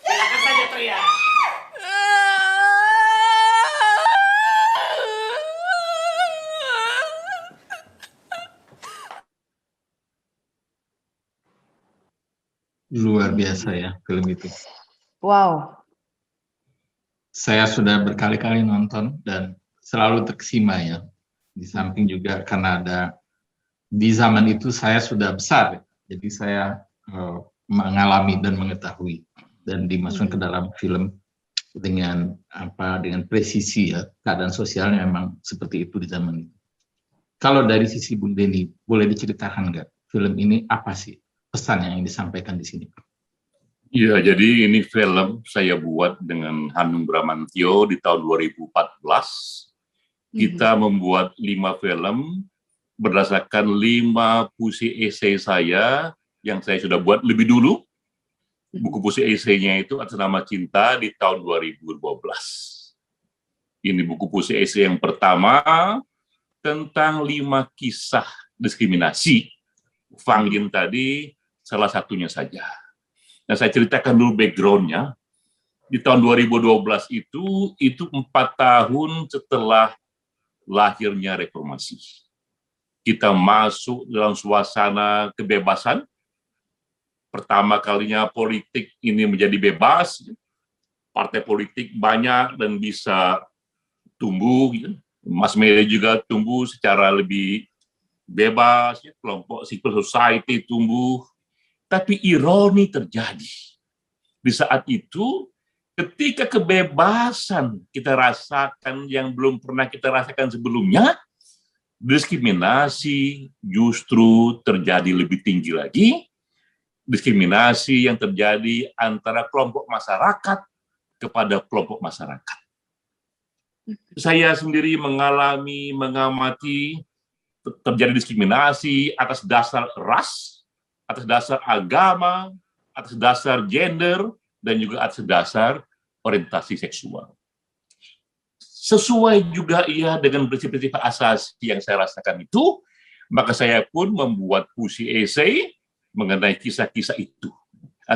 Silakan saja teriak. Luar biasa ya film itu. Wow. Saya sudah berkali-kali nonton dan selalu terkesima ya. Di samping juga karena di zaman itu saya sudah besar, jadi saya mengalami dan mengetahui dan dimasukkan ke dalam film dengan presisi ya. Keadaan sosialnya memang seperti itu di zaman itu. Kalau dari sisi Bung Denny, boleh diceritakan nggak film ini apa sih pesan yang disampaikan di sini? Iya, jadi ini film saya buat dengan Hanung Bramantyo di tahun 2014. Kita membuat 5 film berdasarkan 5 puisi esai saya yang saya sudah buat lebih dulu. Buku puisi esainya itu atas nama Cinta di tahun 2012. Ini buku puisi esai yang pertama tentang 5 kisah diskriminasi. Fang Yin tadi salah satunya saja. Nah, saya ceritakan dulu background-nya. Di tahun 2012 itu 4 tahun setelah lahirnya reformasi. Kita masuk dalam suasana kebebasan. Pertama kalinya politik ini menjadi bebas. Partai politik banyak dan bisa tumbuh. Mass media juga tumbuh secara lebih bebas. Kelompok civil society tumbuh. Tapi ironi terjadi. Di saat itu, ketika kebebasan kita rasakan yang belum pernah kita rasakan sebelumnya, diskriminasi justru terjadi lebih tinggi lagi. Diskriminasi yang terjadi antara kelompok masyarakat kepada kelompok masyarakat. Saya sendiri mengamati terjadi diskriminasi atas dasar ras, atas dasar agama, atas dasar gender, dan juga atas dasar orientasi seksual. Sesuai juga dengan prinsip-prinsip asasi yang saya rasakan itu, maka saya pun membuat puisi esai mengenai kisah-kisah itu.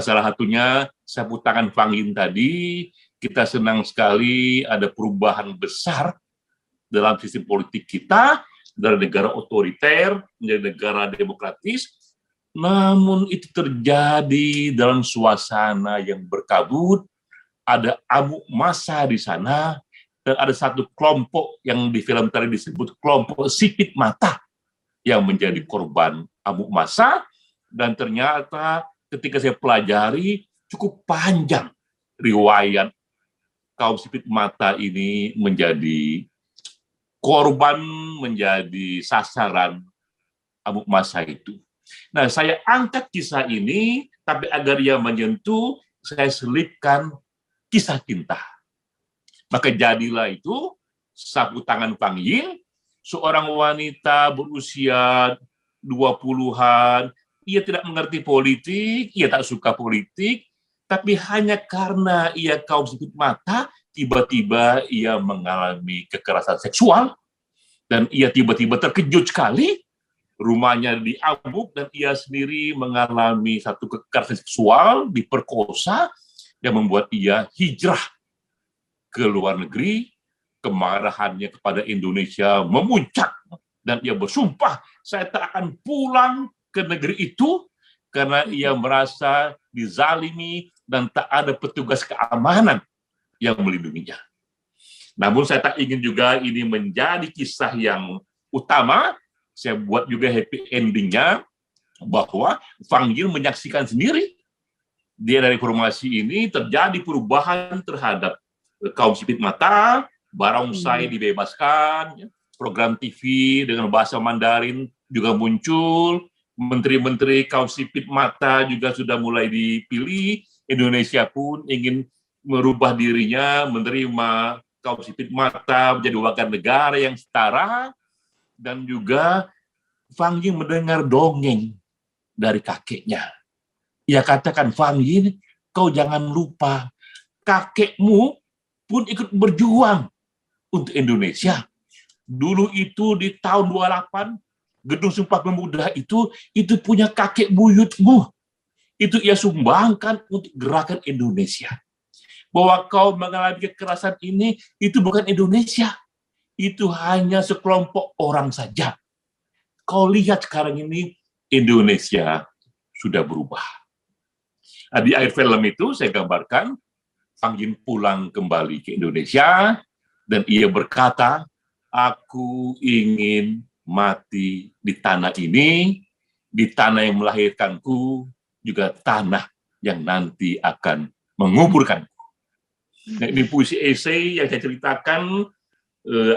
Salah satunya Sapu Tangan Fang Yin tadi, kita senang sekali ada perubahan besar dalam sistem politik kita, dari negara otoriter menjadi negara demokratis. Namun itu terjadi dalam suasana yang berkabut, ada amuk massa di sana, dan ada satu kelompok yang di film tadi disebut kelompok sipit mata yang menjadi korban amuk massa, dan ternyata ketika saya pelajari cukup panjang riwayat kaum sipit mata ini menjadi korban, menjadi sasaran amuk massa itu. Nah, saya angkat kisah ini, tapi agar ia menyentuh, saya selipkan kisah cinta. Maka jadilah itu Sapu Tangan Fang Yin, seorang wanita berusia 20-an, ia tidak mengerti politik, ia tak suka politik, tapi hanya karena ia kaum sipit mata, tiba-tiba ia mengalami kekerasan seksual, dan ia tiba-tiba terkejut sekali, rumahnya diamuk dan ia sendiri mengalami satu kekerasan seksual, diperkosa, yang membuat ia hijrah ke luar negeri. Kemarahannya kepada Indonesia memuncak dan ia bersumpah, saya tak akan pulang ke negeri itu karena ia merasa dizalimi dan tak ada petugas keamanan yang melindunginya. Namun saya tak ingin juga ini menjadi kisah yang utama. Saya buat juga happy ending-nya bahwa Fang Yin menyaksikan sendiri dia dari reformasi ini terjadi perubahan terhadap kaum sipit mata, barongsai dibebaskan, program TV dengan bahasa Mandarin juga muncul, menteri-menteri kaum sipit mata juga sudah mulai dipilih, Indonesia pun ingin merubah dirinya, menerima kaum sipit mata menjadi warga negara yang setara. Dan juga Fang Yin mendengar dongeng dari kakeknya. Ia katakan, Fang Yin, kau jangan lupa, kakekmu pun ikut berjuang untuk Indonesia. Dulu itu di tahun 28, Gedung Sumpah Pemuda itu punya kakek buyutmu. Itu ia sumbangkan untuk gerakan Indonesia. Bahwa kau mengalami kekerasan ini, itu bukan Indonesia. Itu hanya sekelompok orang saja. Kau lihat sekarang ini, Indonesia sudah berubah. Di akhir film itu saya gambarkan, Pangin pulang kembali ke Indonesia, dan ia berkata, aku ingin mati di tanah ini, di tanah yang melahirkanku, juga tanah yang nanti akan menguburkanku. Nah, ini puisi esai yang saya ceritakan,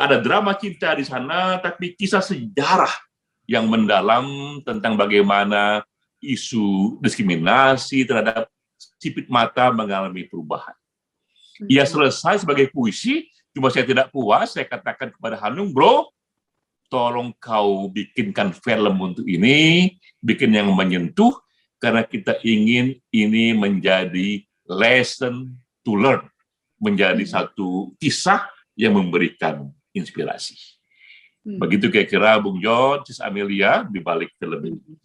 ada drama cinta di sana, tapi kisah sejarah yang mendalam tentang bagaimana isu diskriminasi terhadap sipit mata mengalami perubahan. Ia selesai sebagai puisi, cuma saya tidak puas, saya katakan kepada Hanung, bro, tolong kau bikinkan film untuk ini, bikin yang menyentuh, karena kita ingin ini menjadi lesson to learn, menjadi satu kisah yang memberikan inspirasi. Begitu kira-kira Bung John, Sis Amelia, di balik film ini.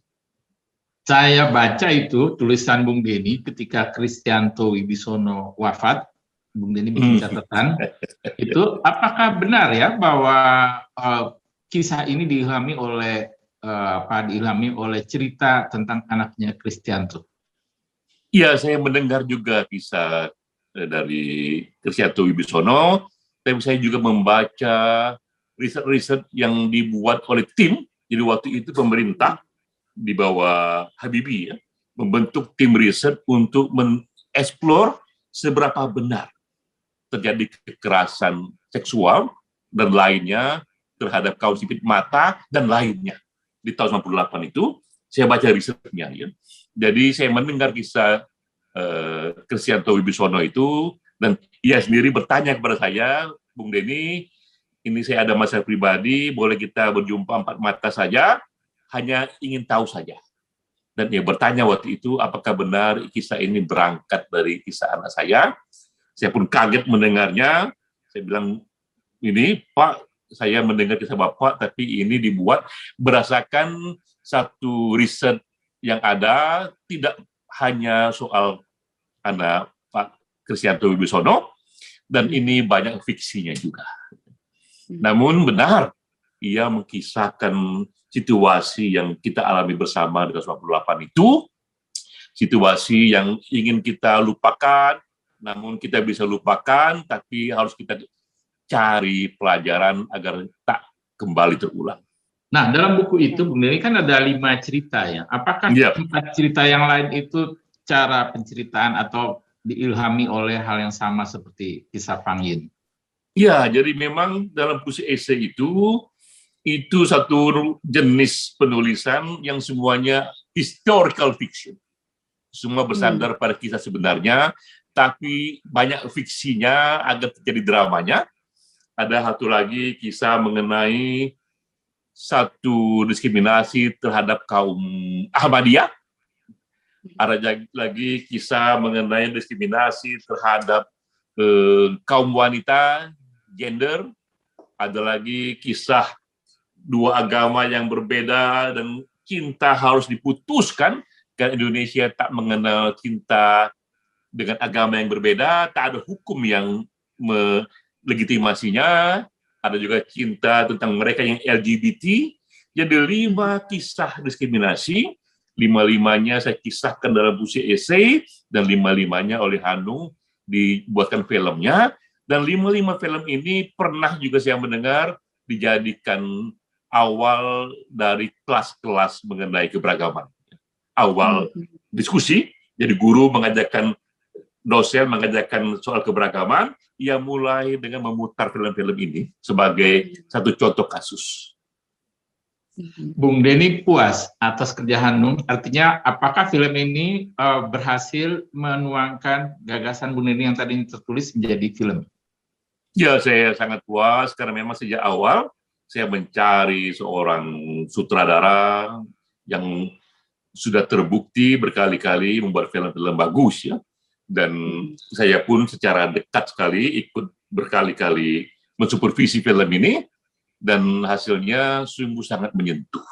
Saya baca itu tulisan Bung Denny ketika Kristianto Wibisono wafat, Bung Denny bikin catatan, itu apakah benar ya bahwa kisah ini diilhami oleh cerita tentang anaknya Kristianto? Iya, saya mendengar juga kisah dari Kristianto Wibisono, tapi saya juga membaca riset-riset yang dibuat oleh tim. Jadi waktu itu pemerintah di bawah Habibie ya, membentuk tim riset untuk mengeksplor seberapa benar terjadi kekerasan seksual dan lainnya terhadap kaum sipit mata dan lainnya. Di tahun 98 itu, saya baca risetnya. Ya. Jadi saya mendengar kisah Kristianto Wibisono itu, dan ia sendiri bertanya kepada saya, Bung Denny, ini saya ada masalah pribadi, boleh kita berjumpa 4 mata saja, hanya ingin tahu saja. Dan ia bertanya waktu itu, apakah benar kisah ini berangkat dari kisah anak saya? Saya pun kaget mendengarnya. Saya bilang, ini Pak, saya mendengar kisah Bapak, tapi ini dibuat berdasarkan satu riset yang ada, tidak hanya soal anak Pak Kristianto Wibisono, dan ini banyak fiksinya juga. Namun benar, ia mengkisahkan situasi yang kita alami bersama di tahun 98 itu, situasi yang ingin kita lupakan, namun kita bisa lupakan, tapi harus kita cari pelajaran agar tak kembali terulang. Nah, dalam buku itu, Bung Denny, kan ada 5 cerita ya. Apakah 4 cerita yang lain itu cara penceritaan atau diilhami oleh hal yang sama seperti kisah Pangin? Ya, jadi memang dalam puisi esai itu satu jenis penulisan yang semuanya historical fiction. Semua bersandar pada kisah sebenarnya, tapi banyak fiksinya agar terjadi dramanya. Ada satu lagi kisah mengenai satu diskriminasi terhadap kaum Ahmadiyah. Ada lagi kisah mengenai diskriminasi terhadap kaum wanita, gender. Ada lagi kisah 2 agama yang berbeda dan cinta harus diputuskan karena Indonesia tak mengenal cinta dengan agama yang berbeda, tak ada hukum yang melegitimasinya. Ada juga cinta tentang mereka yang LGBT. Jadi 5 kisah diskriminasi, 5-5-nya saya kisahkan dalam puisi esai, dan 5-5-nya oleh Hanung dibuatkan filmnya. Dan 5-5 film ini pernah juga saya mendengar dijadikan awal dari kelas-kelas mengenai keberagaman. Awal diskusi, jadi guru mengajarkan dosen mengajarkan soal keberagaman, ia mulai dengan memutar film-film ini sebagai satu contoh kasus. Bung Denny puas atas kerja Hanung, artinya apakah film ini berhasil menuangkan gagasan Bung Denny yang tadi tertulis menjadi film? Ya, saya sangat puas karena memang sejak awal saya mencari seorang sutradara yang sudah terbukti berkali-kali membuat film-film bagus ya. Dan saya pun secara dekat sekali ikut berkali-kali mensupervisi film ini, dan hasilnya sungguh sangat menyentuh.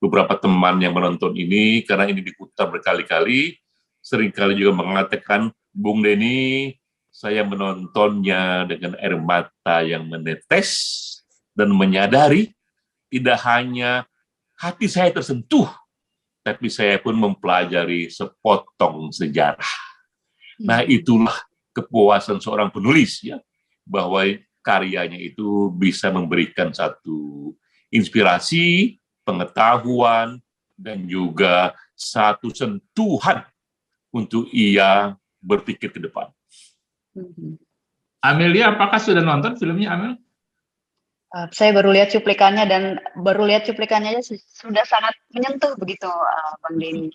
beberapa teman yang menonton ini, karena ini diputar berkali-kali, seringkali juga mengatakan, Bung Denny, saya menontonnya dengan air mata yang menetes dan menyadari tidak hanya hati saya tersentuh, tapi saya pun mempelajari sepotong sejarah. Nah, itulah kepuasan seorang penulis, ya, bahwa karyanya itu bisa memberikan satu inspirasi, pengetahuan, dan juga satu sentuhan untuk ia berpikir ke depan. Amelia, apakah sudah nonton filmnya, Amel? Saya baru lihat cuplikannya dan aja sudah sangat menyentuh begitu, Bang Denny.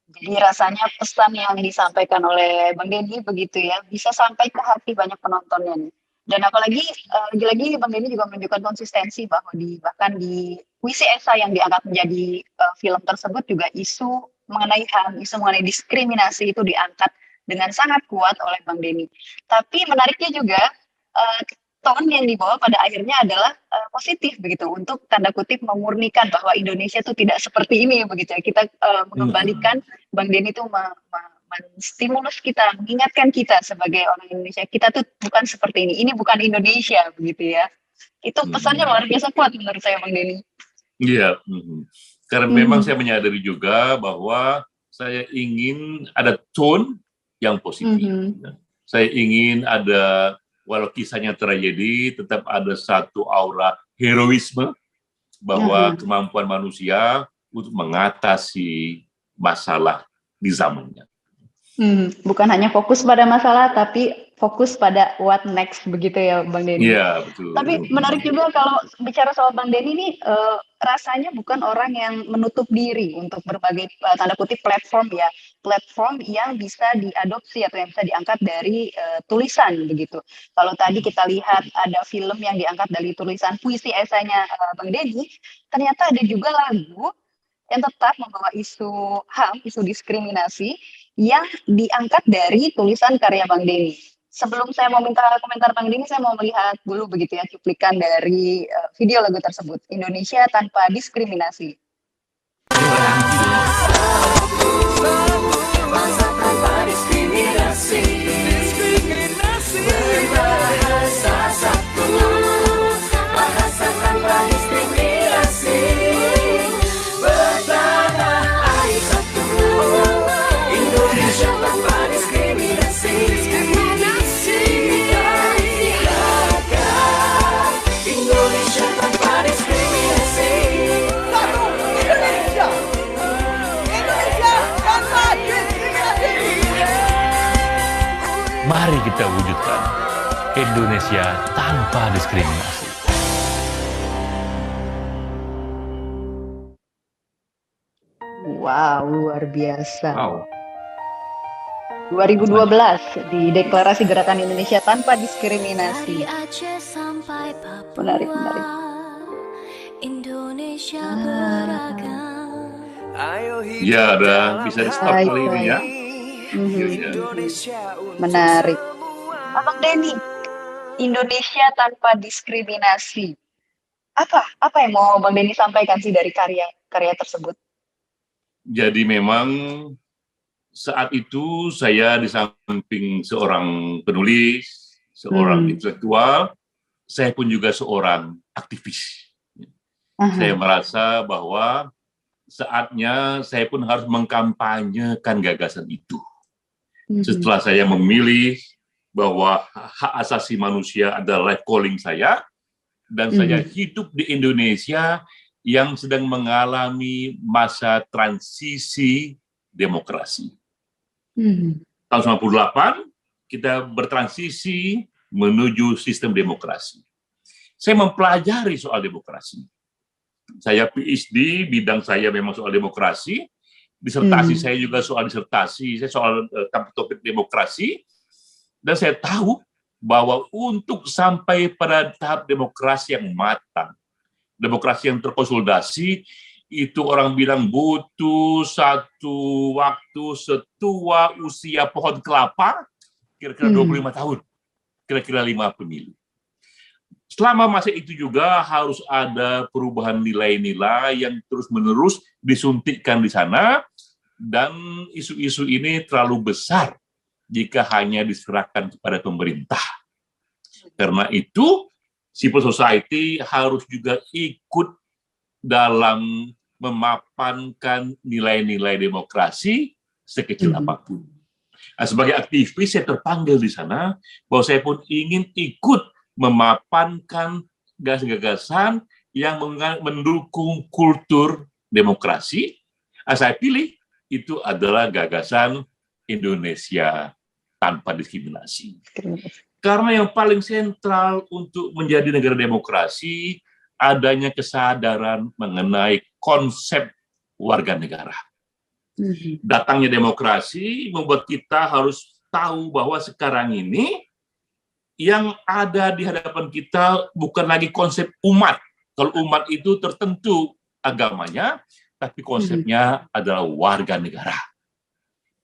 Jadi rasanya pesan yang disampaikan oleh Bang Denny begitu ya, bisa sampai ke hati banyak penontonnya nih. Dan apalagi lagi-lagi Bang Denny juga menunjukkan konsistensi bahwa bahkan di puisi esai yang diangkat menjadi film tersebut juga isu mengenai HAM, isu mengenai diskriminasi itu diangkat dengan sangat kuat oleh Bang Denny. Tapi menariknya juga tone yang dibawa pada akhirnya adalah positif begitu, untuk tanda kutip memurnikan bahwa Indonesia itu tidak seperti ini begitu ya. Kita mengembalikan Bang Denny itu menstimulus kita, mengingatkan kita sebagai orang Indonesia, kita tuh bukan seperti ini bukan Indonesia begitu ya. Itu pesannya luar biasa kuat menurut saya, Bang Denny. Iya, karena memang saya menyadari juga bahwa saya ingin ada tone yang positif. Saya ingin ada, walau kisahnya tragedi, tetap ada satu aura heroisme, bahwa kemampuan manusia untuk mengatasi masalah di zamannya. Bukan hanya fokus pada masalah, tapi fokus pada what next begitu ya, Bang Denny. Iya, betul. Tapi menarik juga kalau bicara soal Bang Denny ini, rasanya bukan orang yang menutup diri untuk berbagai tanda kutip platform ya, platform yang bisa diadopsi atau yang bisa diangkat dari tulisan begitu. Kalau tadi kita lihat ada film yang diangkat dari tulisan puisi esainya Bang Denny, ternyata ada juga lagu yang tetap membawa isu HAM, isu diskriminasi, yang diangkat dari tulisan karya Bang Denny. Sebelum saya mau minta komentar Bang Denny, saya mau melihat dulu begitu ya cuplikan dari video lagu tersebut, Indonesia Tanpa Diskriminasi. Mari kita wujudkan Indonesia tanpa diskriminasi. Wow, luar biasa. Wow. 2012 di Deklarasi Gerakan Indonesia Tanpa Diskriminasi. Menarik. Indonesia beragam. Ya, ada bisa di stop kali ini ya. Menarik. Abang Denny, Indonesia Tanpa Diskriminasi. Apa yang mau Bang Denny sampaikan sih dari karya tersebut? Jadi memang saat itu saya di samping seorang penulis, seorang intelektual, saya pun juga seorang aktivis. Saya merasa bahwa saatnya saya pun harus mengkampanyekan gagasan itu. Setelah saya memilih bahwa hak asasi manusia adalah life calling saya, dan saya hidup di Indonesia yang sedang mengalami masa transisi demokrasi. Tahun 98, kita bertransisi menuju sistem demokrasi. Saya mempelajari soal demokrasi. Saya PhD, bidang saya memang soal demokrasi. Disertasi saya juga soal disertasi, saya soal topik demokrasi. Dan saya tahu bahwa untuk sampai pada tahap demokrasi yang matang, demokrasi yang terkonsolidasi, itu orang bilang butuh satu waktu setua usia pohon kelapa, kira-kira 25 tahun, kira-kira 5 pemilu. selama masa itu juga harus ada perubahan nilai-nilai yang terus-menerus disuntikkan di sana, dan isu-isu ini terlalu besar jika hanya diserahkan kepada pemerintah. Karena itu, civil society harus juga ikut dalam memapankan nilai-nilai demokrasi sekecil apapun. Nah, sebagai aktivis, saya terpanggil di sana bahwa saya pun ingin ikut memapankan gagasan yang mendukung kultur demokrasi. Saya pilih itu adalah gagasan Indonesia tanpa diskriminasi. Karena yang paling sentral untuk menjadi negara demokrasi adanya kesadaran mengenai konsep warga negara. Datangnya demokrasi membuat kita harus tahu bahwa sekarang ini yang ada di hadapan kita bukan lagi konsep umat. Kalau umat itu tertentu agamanya, tapi konsepnya adalah warga negara.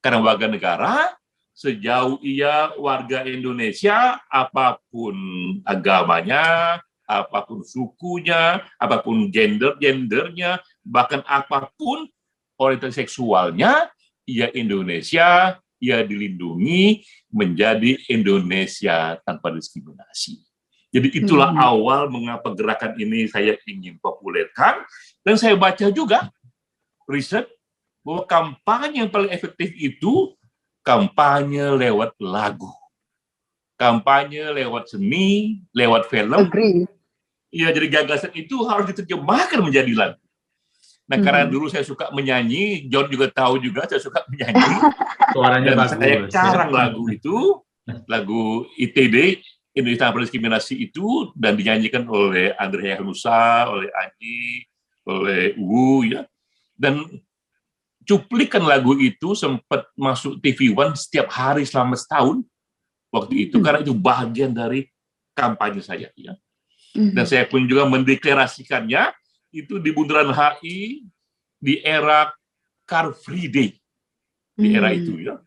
Karena warga negara, sejauh ia warga Indonesia, apapun agamanya, apapun sukunya, apapun gendernya, bahkan apapun orientasi seksualnya, ia Indonesia, ia dilindungi menjadi Indonesia tanpa diskriminasi. Jadi itulah awal mengapa gerakan ini saya ingin populerkan. Dan saya baca juga riset bahwa kampanye yang paling efektif itu kampanye lewat lagu. Kampanye lewat seni, lewat film. Ya, jadi gagasan itu harus diterjemahkan menjadi lagu. Nah, karena dulu saya suka menyanyi, John juga tahu juga saya suka menyanyi. Suaranya dan bagus. Saya karang lagu itu, lagu ITD, Indonesia Tanpa Diskriminasi itu, dan dinyanyikan oleh Andre Nusa, oleh Anji, oleh Uwu, ya. Dan cuplikan lagu itu sempat masuk TV One setiap hari selama setahun waktu itu, karena itu bagian dari kampanye saya, ya. Dan saya pun juga mendeklarasikannya itu di Bundaran HI di era Car Free Day, di era itu, ya.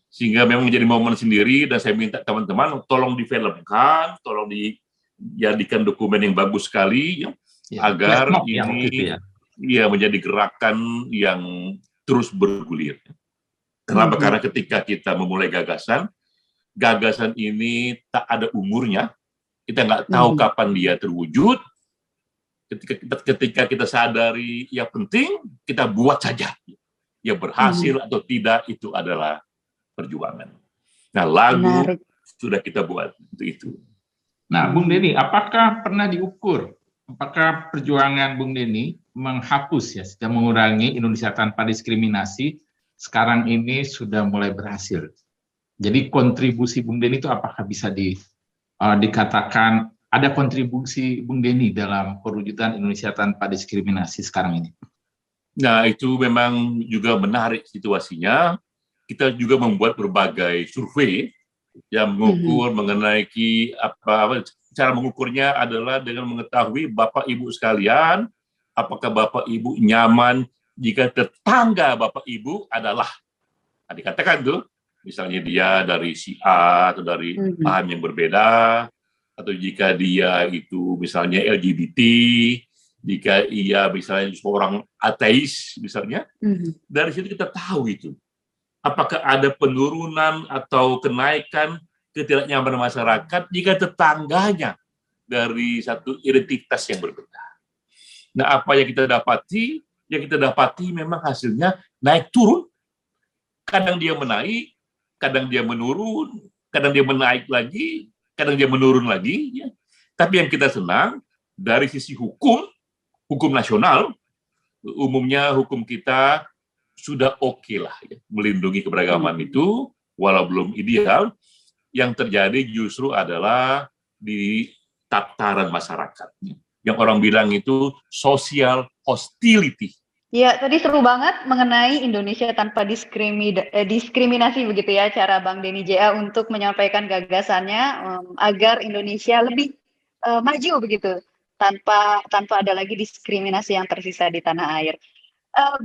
Sehingga memang menjadi momen sendiri, dan saya minta teman-teman tolong difilmkan, tolong dijadikan dokumen yang bagus sekali, ya, agar ini ya menjadi gerakan yang terus bergulir. Kenapa? Karena ketika kita memulai gagasan ini tak ada umurnya, kita nggak tahu kapan dia terwujud. Ketika kita sadari yang penting, kita buat saja. Ya berhasil atau tidak, itu adalah perjuangan. Nah, lagu sudah kita buat untuk itu. Nah, Bung Denny, apakah pernah diukur? Apakah perjuangan Bung Denny menghapus, ya, sudah mengurangi Indonesia Tanpa Diskriminasi, sekarang ini sudah mulai berhasil? Jadi kontribusi Bung Denny itu apakah bisa dikatakan ada kontribusi Bung Denny dalam perwujudan Indonesia Tanpa Diskriminasi sekarang ini? Nah, itu memang juga menarik situasinya. Kita juga membuat berbagai survei yang mengukur mengenai cara mengukurnya adalah dengan mengetahui Bapak Ibu sekalian, apakah Bapak Ibu nyaman jika tetangga Bapak Ibu adalah, dikatakan tuh, misalnya dia dari si A atau dari paham yang berbeda, atau jika dia itu misalnya LGBT, jika ia misalnya seorang ateis misalnya, dari situ kita tahu itu. Apakah ada penurunan atau kenaikan ketidaknyamanan masyarakat jika tetangganya dari satu identitas yang berbeda. Nah, apa yang kita dapati? Yang kita dapati memang hasilnya naik turun. Kadang dia menaik, kadang dia menurun, kadang dia menaik lagi, kadang dia menurun lagi. Ya. Tapi yang kita senang, dari sisi hukum nasional, umumnya hukum kita sudah oke lah, ya, melindungi keberagaman itu, walau belum ideal. Yang terjadi justru adalah di tataran masyarakat, yang orang bilang itu social hostility. Ya, tadi seru banget mengenai Indonesia Tanpa Diskriminasi begitu ya, cara Bang Denny JA untuk menyampaikan gagasannya agar Indonesia lebih maju begitu, tanpa ada lagi diskriminasi yang tersisa di tanah air.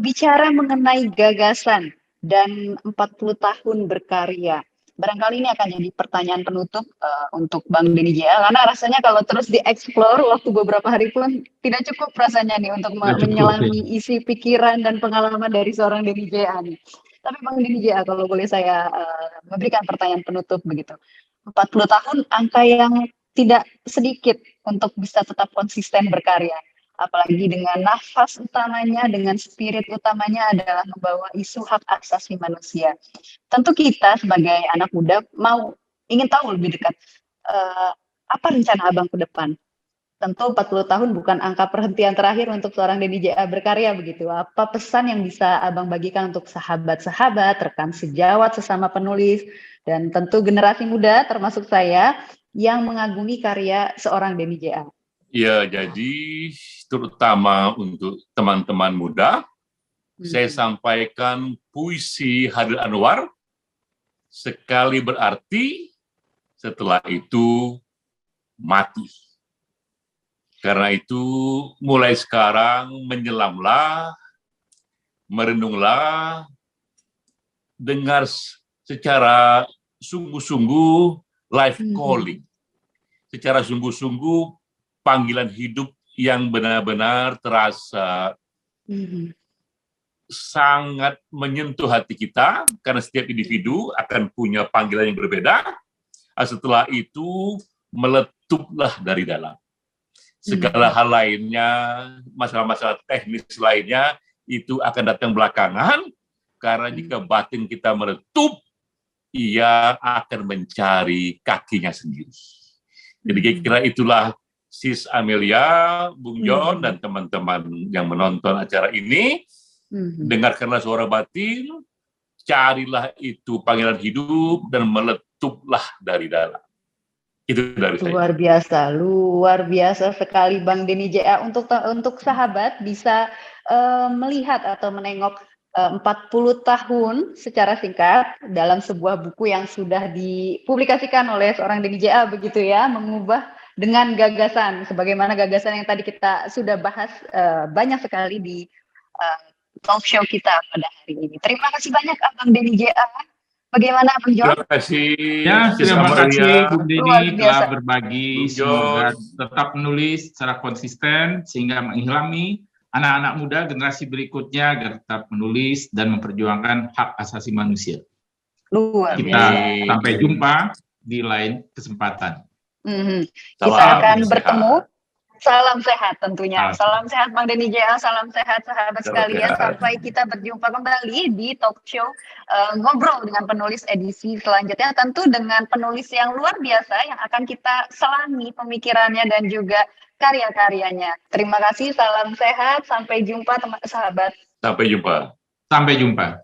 Bicara mengenai gagasan dan 40 tahun berkarya, Barangkali ini akan jadi pertanyaan penutup untuk Bang Denny J.A. karena rasanya kalau terus dieksplor waktu beberapa hari pun tidak cukup rasanya nih untuk menyelami isi pikiran dan pengalaman dari seorang Denny J.A. nih. Tapi Bang Denny J.A. kalau boleh saya memberikan pertanyaan penutup begitu. 40 tahun angka yang tidak sedikit untuk bisa tetap konsisten berkarya. Apalagi dengan nafas utamanya, dengan spirit utamanya adalah membawa isu hak asasi manusia. Tentu kita sebagai anak muda ingin tahu lebih dekat apa rencana Abang ke depan. Tentu 40 tahun bukan angka perhentian terakhir untuk seorang Denny J.A. berkarya begitu. Apa pesan yang bisa Abang bagikan untuk sahabat-sahabat, rekan sejawat sesama penulis, dan tentu generasi muda termasuk saya yang mengagumi karya seorang Denny J.A. Ya, jadi terutama untuk teman-teman muda, saya sampaikan puisi Hadir Anwar, sekali berarti, setelah itu mati. Karena itu mulai sekarang menyelamlah, merenunglah, dengar secara sungguh-sungguh life calling, secara sungguh-sungguh panggilan hidup yang benar-benar terasa sangat menyentuh hati kita, karena setiap individu akan punya panggilan yang berbeda. Setelah itu meletuplah dari dalam. Segala hal lainnya, masalah-masalah teknis lainnya, itu akan datang belakangan, karena jika batin kita meletup, ia akan mencari kakinya sendiri. Jadi kira-kira itulah Sis Amelia, Bung John, dan teman-teman yang menonton acara ini. Dengarkanlah suara batin, carilah itu panggilan hidup, dan meletuplah dari dalam. Itu dari saya. Luar biasa sekali Bang Denny J.A. Untuk sahabat bisa melihat atau menengok 40 tahun secara singkat dalam sebuah buku yang sudah dipublikasikan oleh seorang Denny J.A. begitu ya, mengubah dengan gagasan, sebagaimana gagasan yang tadi kita sudah bahas banyak sekali di talk show kita pada hari ini. Terima kasih banyak Abang Denny J.A. Bagaimana Bang John? Terima kasih. Ya, terima kasih Bung Denny telah berbagi. Semoga tetap menulis secara konsisten sehingga mengilhami anak-anak muda generasi berikutnya agar tetap menulis dan memperjuangkan hak asasi manusia. Luar biasa. Kita sampai jumpa di lain kesempatan. Kita akan bertemu. Salam sehat tentunya. Salam sehat Bang Denny J.A. Salam sehat sahabat sekalian. Sampai kita berjumpa kembali di talk show Ngobrol dengan Penulis edisi selanjutnya. Tentu dengan penulis yang luar biasa yang akan kita selami pemikirannya dan juga karya-karyanya. Terima kasih, salam sehat. Sampai jumpa teman sahabat. Sampai jumpa. Sampai jumpa.